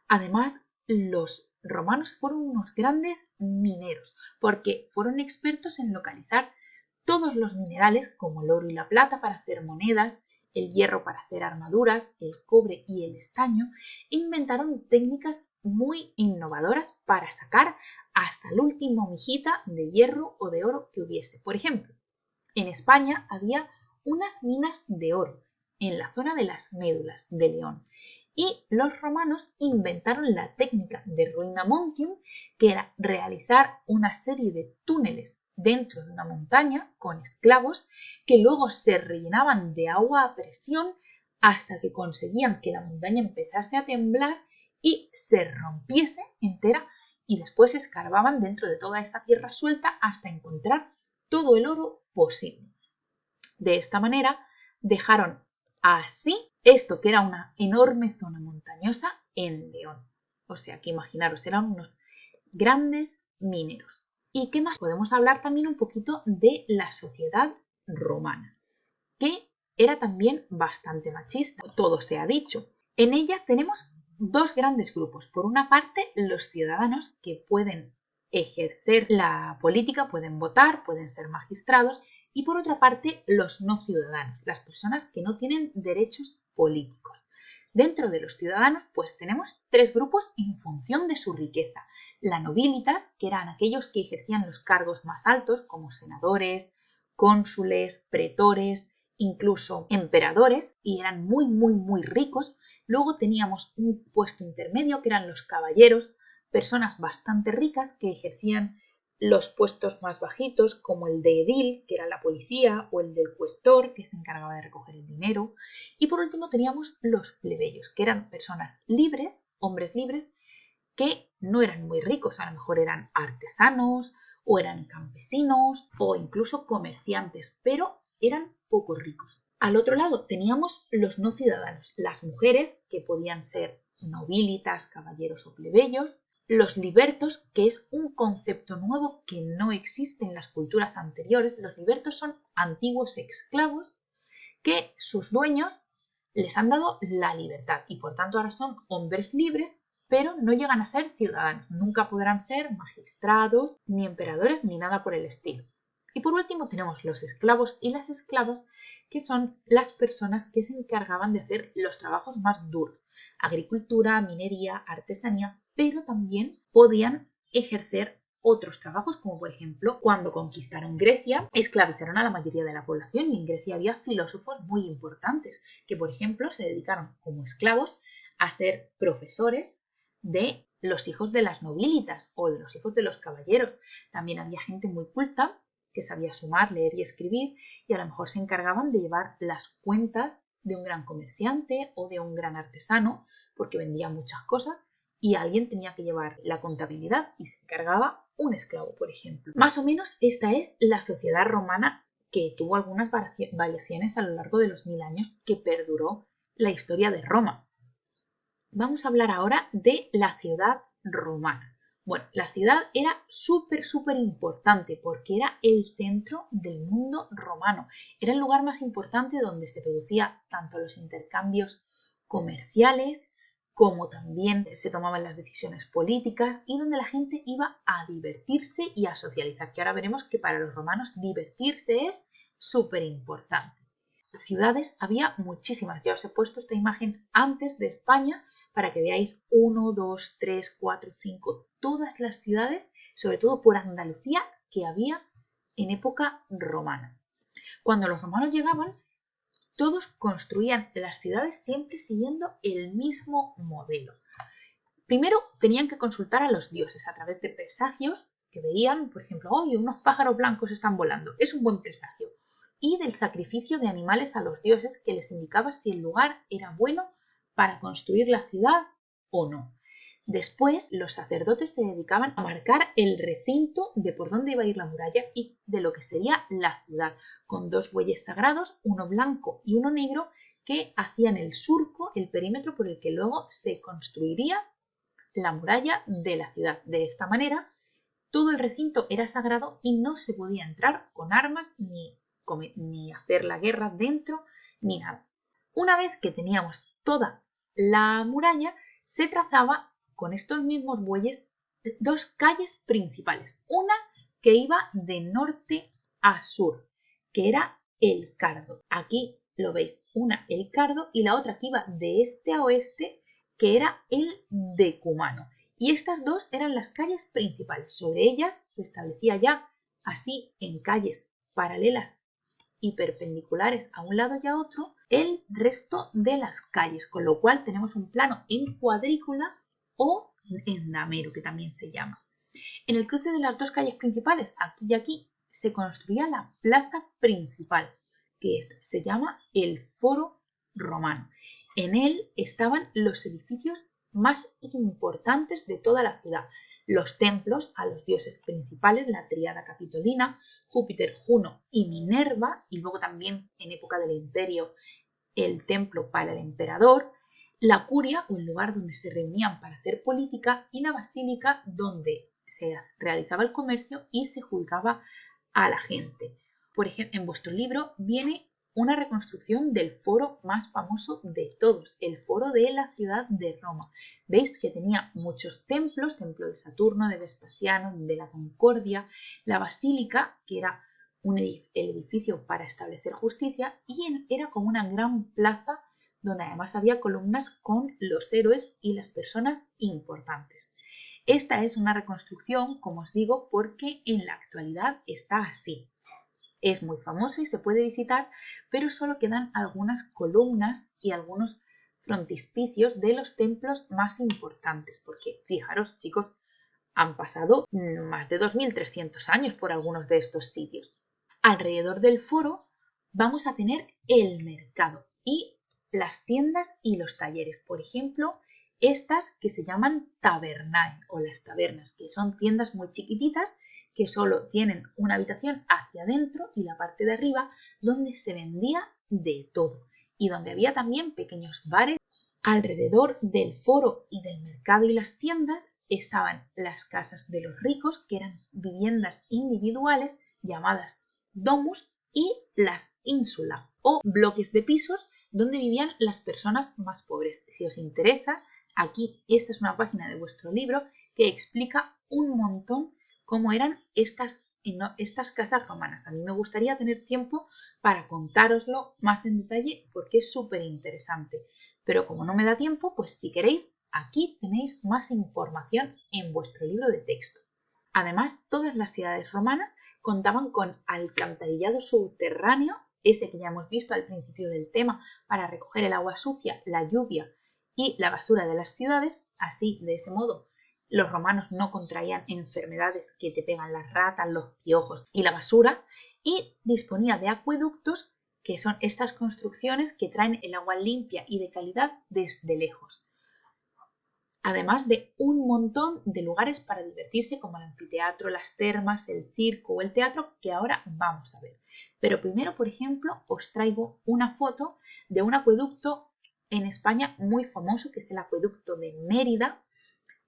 Además, los romanos fueron unos grandes mineros, porque fueron expertos en localizar todos los minerales como el oro y la plata para hacer monedas, el hierro para hacer armaduras, el cobre y el estaño, e inventaron técnicas muy innovadoras para sacar hasta la última mijita de hierro o de oro que hubiese. Por ejemplo, en España había unas minas de oro en la zona de las Médulas de León. Y los romanos inventaron la técnica de ruinamontium, que era realizar una serie de túneles dentro de una montaña con esclavos que luego se rellenaban de agua a presión hasta que conseguían que la montaña empezase a temblar y se rompiese entera, y después escarbaban dentro de toda esa tierra suelta hasta encontrar todo el oro posible. De esta manera dejaron así esto, que era una enorme zona montañosa, en León. O sea que imaginaros, eran unos grandes mineros. ¿Y qué más? Podemos hablar también un poquito de la sociedad romana, que era también bastante machista, todo se ha dicho. En ella tenemos dos grandes grupos. Por una parte, los ciudadanos que pueden ejercer la política, pueden votar, pueden ser magistrados, y por otra parte, los no ciudadanos, las personas que no tienen derechos políticos. Dentro de los ciudadanos, pues tenemos tres grupos en función de su riqueza. La nobilitas, que eran aquellos que ejercían los cargos más altos, como senadores, cónsules, pretores, incluso emperadores, y eran muy ricos. Luego teníamos un puesto intermedio, que eran los caballeros, personas bastante ricas que ejercían los puestos más bajitos, como el de edil, que era la policía, o el del cuestor, que se encargaba de recoger el dinero. Y por último teníamos los plebeyos, que eran personas libres, hombres libres, que no eran muy ricos, a lo mejor eran artesanos, o eran campesinos, o incluso comerciantes, pero eran poco ricos. Al otro lado teníamos los no ciudadanos, las mujeres, que podían ser nobilitas, caballeros o plebeyos, los libertos, que es un concepto nuevo que no existe en las culturas anteriores. Los libertos son antiguos esclavos que sus dueños les han dado la libertad y por tanto ahora son hombres libres, pero no llegan a ser ciudadanos. Nunca podrán ser magistrados, ni emperadores, ni nada por el estilo. Y por último tenemos los esclavos y las esclavas, que son las personas que se encargaban de hacer los trabajos más duros: agricultura, minería, artesanía, pero también podían ejercer otros trabajos, como por ejemplo cuando conquistaron Grecia, esclavizaron a la mayoría de la población, y en Grecia había filósofos muy importantes que, por ejemplo, se dedicaron como esclavos a ser profesores de los hijos de las nobilitas o de los hijos de los caballeros. También había gente muy culta que sabía sumar, leer y escribir, y a lo mejor se encargaban de llevar las cuentas de un gran comerciante o de un gran artesano, porque vendía muchas cosas y alguien tenía que llevar la contabilidad y se encargaba un esclavo, por ejemplo. Más o menos esta es la sociedad romana, que tuvo algunas variaciones a lo largo de los 1000 años que perduró la historia de Roma. Vamos a hablar ahora de la ciudad romana. Bueno, la ciudad era súper importante porque era el centro del mundo romano. Era el lugar más importante donde se producía tanto los intercambios comerciales como también se tomaban las decisiones políticas, y donde la gente iba a divertirse y a socializar, que ahora veremos que para los romanos divertirse es súper importante. Ciudades había muchísimas. Ya os he puesto esta imagen antes de España para que veáis 1, 2, 3, 4, 5, todas las ciudades, sobre todo por Andalucía, que había en época romana. Cuando los romanos llegaban, todos construían las ciudades siempre siguiendo el mismo modelo. Primero tenían que consultar a los dioses a través de presagios que veían, por ejemplo, oye, unos pájaros blancos están volando, es un buen presagio. Y del sacrificio de animales a los dioses, que les indicaba si el lugar era bueno para construir la ciudad o no. Después, los sacerdotes se dedicaban a marcar el recinto de por dónde iba a ir la muralla y de lo que sería la ciudad, con 2 bueyes sagrados, uno blanco y uno negro, que hacían el surco, el perímetro por el que luego se construiría la muralla de la ciudad. De esta manera, todo el recinto era sagrado y no se podía entrar con armas ni hacer la guerra dentro ni nada. Una vez que teníamos toda la muralla, se trazaba con estos mismos bueyes 2 calles principales. Una que iba de norte a sur, que era el Cardo. Aquí lo veis, una el Cardo y la otra que iba de este a oeste, que era el Decumano. Y estas 2 eran las calles principales. Sobre ellas se establecía ya, así en calles paralelas y perpendiculares a un lado y a otro, el resto de las calles, con lo cual tenemos un plano en cuadrícula o en damero, que también se llama. En el cruce de las 2 calles principales, aquí y aquí, se construía la plaza principal, que se llama el Foro Romano. En él estaban los edificios más importantes de toda la ciudad: los templos a los dioses principales, la tríada capitolina, Júpiter, Juno y Minerva, y luego también en época del Imperio el templo para el emperador, la curia, o el lugar donde se reunían para hacer política, y la basílica, donde se realizaba el comercio y se juzgaba a la gente. Por ejemplo, en vuestro libro viene una reconstrucción del foro más famoso de todos, el foro de la ciudad de Roma. Veis que tenía muchos templos: templo de Saturno, de Vespasiano, de la Concordia, la basílica, que era el edificio para establecer justicia, y era como una gran plaza donde además había columnas con los héroes y las personas importantes. Esta es una reconstrucción, como os digo, porque en la actualidad está así. Es muy famosa y se puede visitar, pero solo quedan algunas columnas y algunos frontispicios de los templos más importantes, porque fijaros, chicos, han pasado más de 2300 años por algunos de estos sitios. Alrededor del foro vamos a tener el mercado y las tiendas y los talleres. Por ejemplo, estas que se llaman tabernae o las tabernas, que son tiendas muy chiquititas que solo tienen una habitación hacia adentro y la parte de arriba, donde se vendía de todo y donde había también pequeños bares. Alrededor del foro y del mercado y las tiendas estaban las casas de los ricos, que eran viviendas individuales llamadas domus, y las ínsula o bloques de pisos donde vivían las personas más pobres. Si os interesa, aquí esta es una página de vuestro libro que explica un montón cómo eran estas casas romanas. A mí me gustaría tener tiempo para contároslo más en detalle porque es súper interesante. Pero como no me da tiempo, pues si queréis, aquí tenéis más información en vuestro libro de texto. Además, todas las ciudades romanas contaban con alcantarillado subterráneo, ese que ya hemos visto al principio del tema, para recoger el agua sucia, la lluvia y la basura de las ciudades. Así, de ese modo, los romanos no contraían enfermedades que te pegan las ratas, los piojos y la basura, y disponía de acueductos, que son estas construcciones que traen el agua limpia y de calidad desde lejos. Además de un montón de lugares para divertirse como el anfiteatro, las termas, el circo o el teatro, que ahora vamos a ver. Pero primero, por ejemplo, os traigo una foto de un acueducto en España muy famoso, que es el acueducto de Mérida,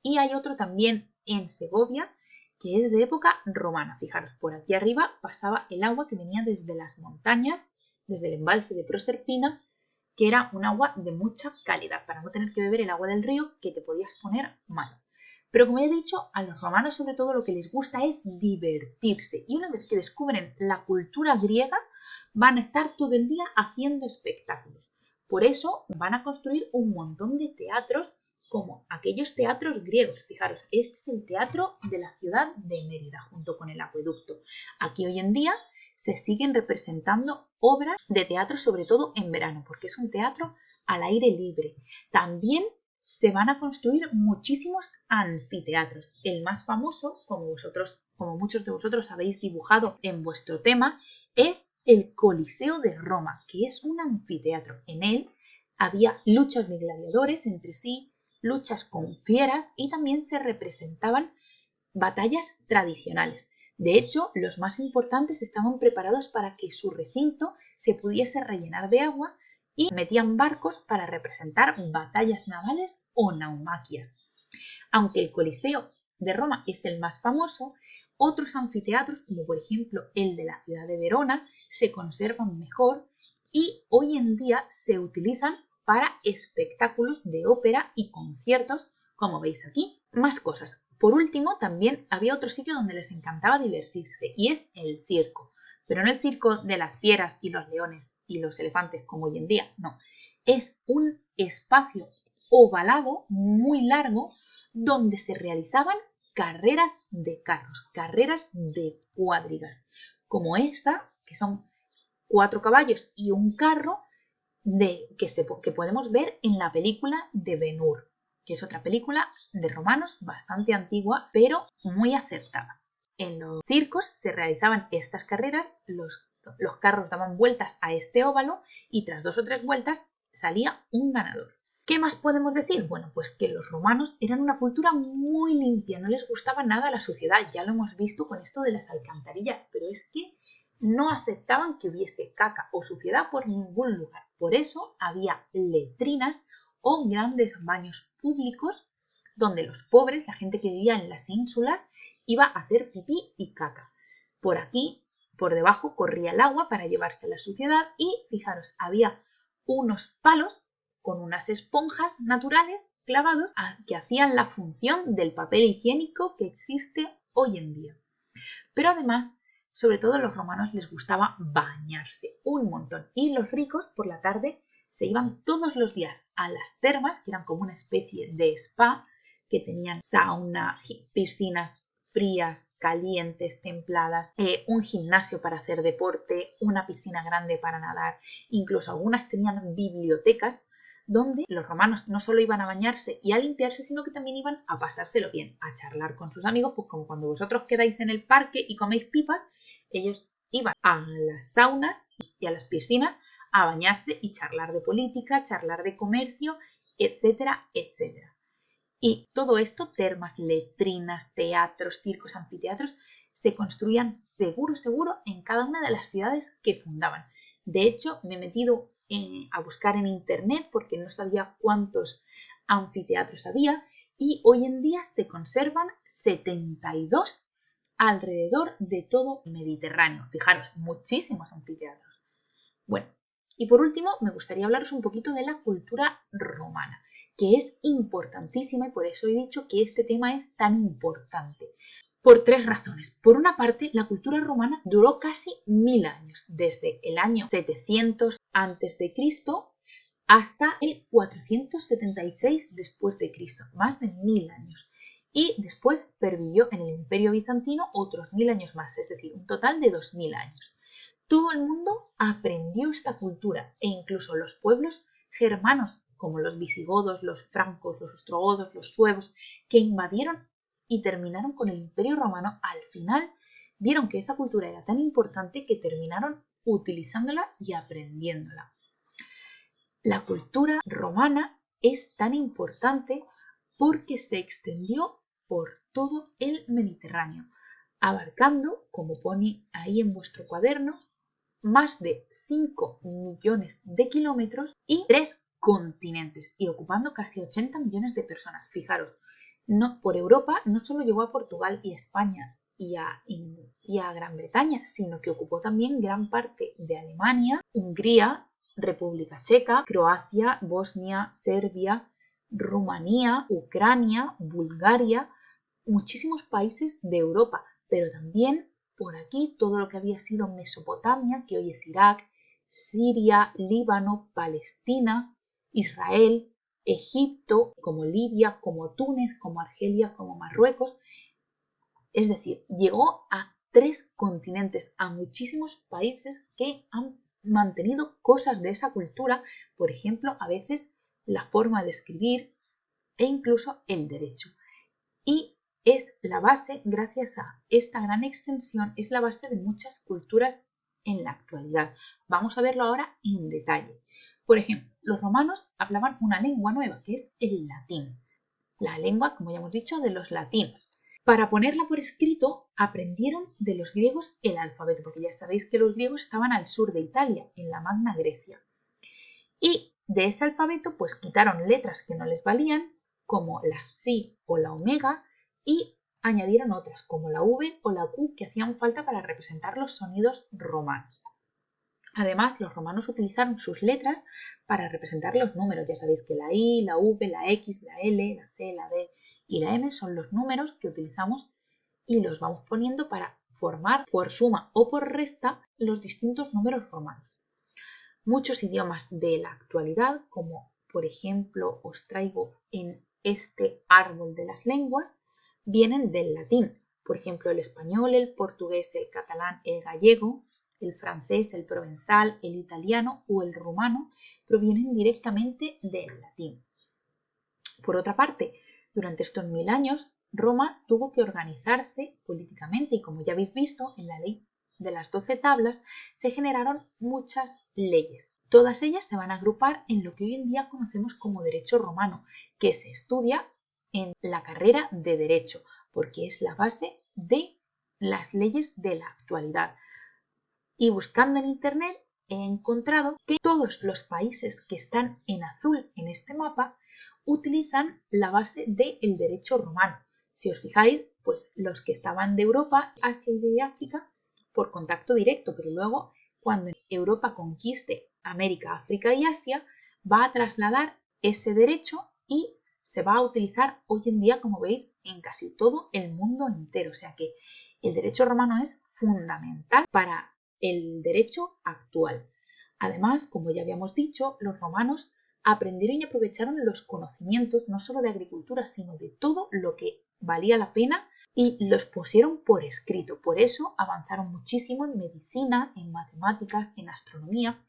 y hay otro también en Segovia, que es de época romana. Fijaros, por aquí arriba pasaba el agua que venía desde las montañas, desde el embalse de Proserpina, que era un agua de mucha calidad, para no tener que beber el agua del río, que te podías poner malo. Pero como ya he dicho, a los romanos sobre todo lo que les gusta es divertirse. Y una vez que descubren la cultura griega, van a estar todo el día haciendo espectáculos. Por eso van a construir un montón de teatros, como aquellos teatros griegos. Fijaros, este es el teatro de la ciudad de Mérida, junto con el acueducto. Aquí hoy en día se siguen representando obras de teatro, sobre todo en verano, porque es un teatro al aire libre. También se van a construir muchísimos anfiteatros. El más famoso, como muchos de vosotros habéis dibujado en vuestro tema, es el Coliseo de Roma, que es un anfiteatro. En él había luchas de gladiadores entre sí, luchas con fieras, y también se representaban batallas tradicionales. De hecho, los más importantes estaban preparados para que su recinto se pudiese rellenar de agua, y metían barcos para representar batallas navales o naumaquias. Aunque el Coliseo de Roma es el más famoso, otros anfiteatros, como por ejemplo el de la ciudad de Verona, se conservan mejor y hoy en día se utilizan para espectáculos de ópera y conciertos, como veis aquí. Más cosas. Por último, también había otro sitio donde les encantaba divertirse, y es el circo. Pero no el circo de las fieras y los leones y los elefantes como hoy en día, no. Es un espacio ovalado muy largo donde se realizaban carreras de carros, carreras de cuadrigas, como esta, que son 4 caballos y un carro, que podemos ver en la película de Ben-Hur, que es otra película de romanos bastante antigua, pero muy acertada. En los circos se realizaban estas carreras, los carros daban vueltas a este óvalo y tras 2 o 3 vueltas salía un ganador. ¿Qué más podemos decir? Bueno, pues que los romanos eran una cultura muy limpia, no les gustaba nada la suciedad, ya lo hemos visto con esto de las alcantarillas, pero es que no aceptaban que hubiese caca o suciedad por ningún lugar. Por eso había letrinas o grandes baños públicos donde los pobres, la gente que vivía en las ínsulas, iba a hacer pipí y caca. Por aquí, por debajo, corría el agua para llevarse la suciedad y, fijaros, había unos palos con unas esponjas naturales clavados que hacían la función del papel higiénico que existe hoy en día. Pero además, sobre todo a los romanos les gustaba bañarse un montón, y los ricos por la tarde se iban todos los días a las termas, que eran como una especie de spa, que tenían sauna, piscinas frías, calientes, templadas, un gimnasio para hacer deporte, una piscina grande para nadar, incluso algunas tenían bibliotecas donde los romanos no solo iban a bañarse y a limpiarse, sino que también iban a pasárselo bien, a charlar con sus amigos, pues como cuando vosotros quedáis en el parque y coméis pipas, ellos iban a las saunas y a las piscinas a bañarse y charlar de política, charlar de comercio, etcétera, etcétera. Y todo esto, termas, letrinas, teatros, circos, anfiteatros, se construían seguro en cada una de las ciudades que fundaban. De hecho, me he metido a buscar en internet porque no sabía cuántos anfiteatros había, y hoy en día se conservan 72 alrededor de todo el Mediterráneo. Fijaros, muchísimos anfiteatros. Bueno, y por último me gustaría hablaros un poquito de la cultura romana, que es importantísima y por eso he dicho que este tema es tan importante. Por tres razones. Por una parte, la cultura romana duró casi 1000 años, desde el año 700 a.C. hasta el 476 después de Cristo, más de 1000 años. Y después pervivió en el Imperio Bizantino otros 1000 años más, es decir, un total de 2000 años. Todo el mundo aprendió esta cultura e incluso los pueblos germanos, como los visigodos, los francos, los ostrogodos, los suevos, que invadieron y terminaron con el Imperio Romano, al final vieron que esa cultura era tan importante que terminaron utilizándola y aprendiéndola. La cultura romana es tan importante porque se extendió por todo el Mediterráneo, abarcando, como pone ahí en vuestro cuaderno, más de 5 millones de kilómetros y 3 continentes, y ocupando casi 80 millones de personas. Fijaros, por Europa no solo llegó a Portugal y España y a Gran Bretaña, sino que ocupó también gran parte de Alemania, Hungría, República Checa, Croacia, Bosnia, Serbia, Rumanía, Ucrania, Bulgaria, muchísimos países de Europa, pero también por aquí todo lo que había sido Mesopotamia, que hoy es Irak, Siria, Líbano, Palestina, Israel, Egipto, como Libia, como Túnez, como Argelia, como Marruecos. Es decir, llegó a 3 continentes, a muchísimos países que han mantenido cosas de esa cultura, por ejemplo, a veces la forma de escribir e incluso el derecho. Y es la base, gracias a esta gran extensión, es la base de muchas culturas en la actualidad. Vamos a verlo ahora en detalle. Por ejemplo, los romanos hablaban una lengua nueva, que es el latín. La lengua, como ya hemos dicho, de los latinos. Para ponerla por escrito, aprendieron de los griegos el alfabeto, porque ya sabéis que los griegos estaban al sur de Italia, en la Magna Grecia. Y de ese alfabeto, pues quitaron letras que no les valían, como la psi o la omega, y añadieron otras, como la v o la q, que hacían falta para representar los sonidos romanos. Además, los romanos utilizaron sus letras para representar los números. Ya sabéis que la i, la v, la x, la l, la c, la d y la m son los números que utilizamos y los vamos poniendo para formar por suma o por resta los distintos números romanos. Muchos idiomas de la actualidad, como por ejemplo os traigo en este árbol de las lenguas, vienen del latín. Por ejemplo, el español, el portugués, el catalán, el gallego, el francés, el provenzal, el italiano o el rumano provienen directamente del latín. Por otra parte, durante estos 1000 años, Roma tuvo que organizarse políticamente y, como ya habéis visto, en la ley de las 12 tablas se generaron muchas leyes. Todas ellas se van a agrupar en lo que hoy en día conocemos como derecho romano, que se estudia en la carrera de derecho, porque es la base de las leyes de la actualidad. Y buscando en internet he encontrado que todos los países que están en azul en este mapa utilizan la base del derecho romano. Si os fijáis, pues los que estaban de Europa, Asia y de África por contacto directo, pero luego cuando Europa conquiste América, África y Asia, va a trasladar ese derecho y se va a utilizar hoy en día, como veis, en casi todo el mundo entero. O sea que el derecho romano es fundamental para el derecho actual. Además, como ya habíamos dicho, los romanos aprendieron y aprovecharon los conocimientos no solo de agricultura, sino de todo lo que valía la pena y los pusieron por escrito. Por eso avanzaron muchísimo en medicina, en matemáticas, en astronomía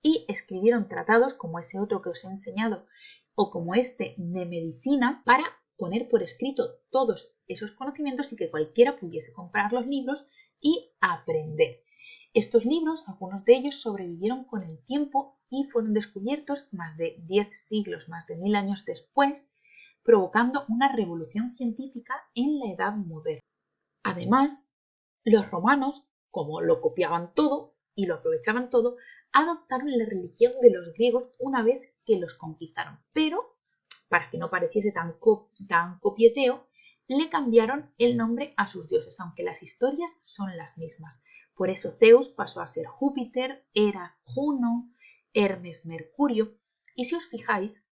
y escribieron tratados como ese otro que os he enseñado o como este de medicina para poner por escrito todos esos conocimientos y que cualquiera pudiese comprar los libros y aprender. Estos libros, algunos de ellos sobrevivieron con el tiempo y fueron descubiertos más de 10 siglos, más de 1000 años después, provocando una revolución científica en la Edad Moderna. Además, los romanos, como lo copiaban todo y lo aprovechaban todo, adoptaron la religión de los griegos una vez que los conquistaron. Pero para que no pareciese tan copieteo, le cambiaron el nombre a sus dioses, aunque las historias son las mismas. Por eso Zeus pasó a ser Júpiter, Hera, Juno, Hermes, Mercurio. Y si os fijáis,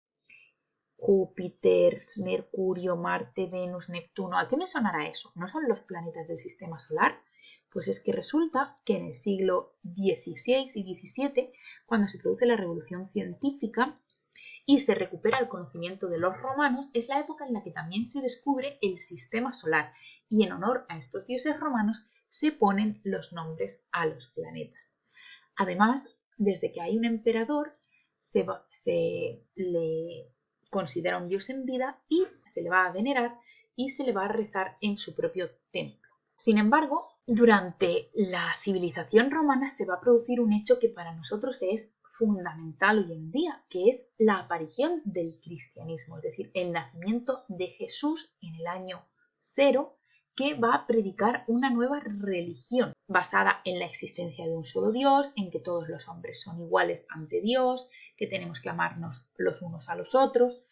Júpiter, Mercurio, Marte, Venus, Neptuno, ¿a qué me sonará eso? ¿No son los planetas del sistema solar? Pues es que resulta que en el siglo XVI y XVII, cuando se produce la revolución científica y se recupera el conocimiento de los romanos, es la época en la que también se descubre el sistema solar, y en honor a estos dioses romanos se ponen los nombres a los planetas. Además, desde que hay un emperador, se le considera un dios en vida y se le va a venerar y se le va a rezar en su propio templo. Sin embargo, durante la civilización romana se va a producir un hecho que para nosotros es fundamental hoy en día, que es la aparición del cristianismo, es decir, el nacimiento de Jesús en el año 0, que va a predicar una nueva religión basada en la existencia de un solo Dios, en que todos los hombres son iguales ante Dios, que tenemos que amarnos los unos a los otros.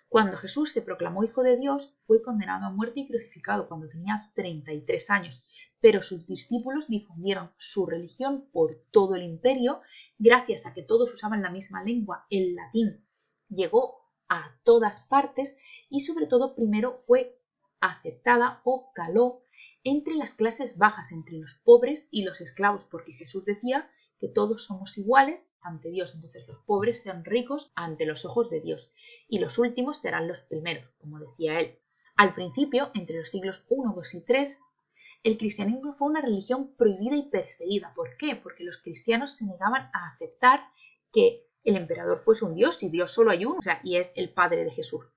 Cuando Jesús se proclamó Hijo de Dios, fue condenado a muerte y crucificado cuando tenía 33 años, pero sus discípulos difundieron su religión por todo el imperio, gracias a que todos usaban la misma lengua, el latín. Llegó a todas partes y sobre todo primero fue aceptada o caló entre las clases bajas, entre los pobres y los esclavos, porque Jesús decía que todos somos iguales ante Dios, entonces los pobres sean ricos ante los ojos de Dios y los últimos serán los primeros, como decía él. Al principio, entre los siglos I, II y III, el cristianismo fue una religión prohibida y perseguida. ¿Por qué? Porque los cristianos se negaban a aceptar que el emperador fuese un dios y Dios solo hay uno, y es el Padre de Jesús.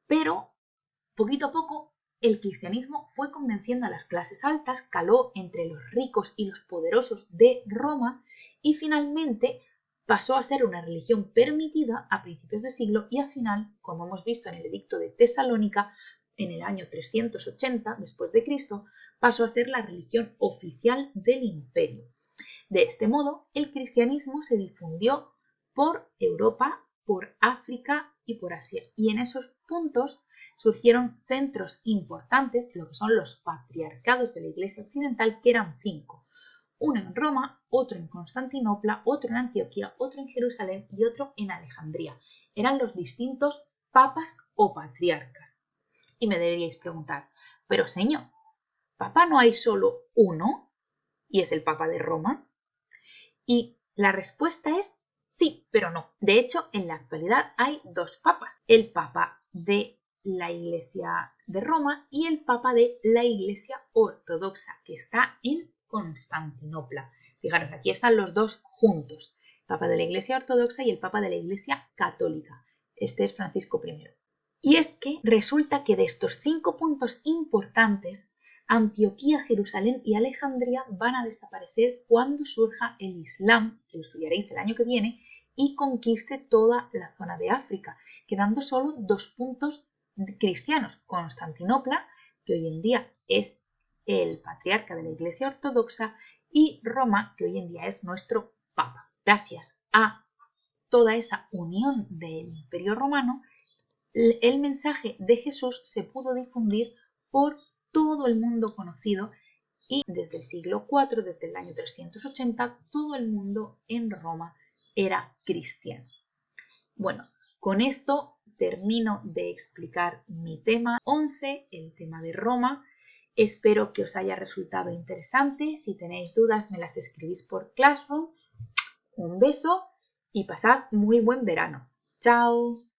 Pero, poquito a poco, el cristianismo fue convenciendo a las clases altas, caló entre los ricos y los poderosos de Roma y finalmente pasó a ser una religión permitida a principios de siglo y al final, como hemos visto en el edicto de Tesalónica, en el año 380 después de Cristo, pasó a ser la religión oficial del imperio. De este modo, el cristianismo se difundió por Europa, por África y por Asia. Y en esos puntos surgieron centros importantes, lo que son los patriarcados de la Iglesia Occidental, que eran 5. Uno en Roma, otro en Constantinopla, otro en Antioquía, otro en Jerusalén y otro en Alejandría. Eran los distintos papas o patriarcas. Y me deberíais preguntar, pero señor, ¿papa no hay solo uno? ¿Y es el Papa de Roma? Y la respuesta es sí, pero no. De hecho, en la actualidad hay 2 papas, el Papa de la Iglesia de Roma y el Papa de la Iglesia Ortodoxa, que está en Constantinopla. Fijaros, aquí están los 2 juntos, el Papa de la Iglesia Ortodoxa y el Papa de la Iglesia Católica. Este es Francisco I. Y es que resulta que de estos 5 puntos importantes, Antioquía, Jerusalén y Alejandría van a desaparecer cuando surja el Islam, que lo estudiaréis el año que viene, y conquiste toda la zona de África, quedando solo 2 puntos cristianos, Constantinopla, que hoy en día es el patriarca de la Iglesia Ortodoxa, y Roma, que hoy en día es nuestro Papa. Gracias a toda esa unión del Imperio Romano, el mensaje de Jesús se pudo difundir por todo el mundo conocido y desde el siglo IV, desde el año 380, todo el mundo en Roma era cristiano. Bueno, con esto termino de explicar mi tema 11, el tema de Roma. Espero que os haya resultado interesante. Si tenéis dudas me las escribís por Classroom. Un beso y pasad muy buen verano. ¡Chao!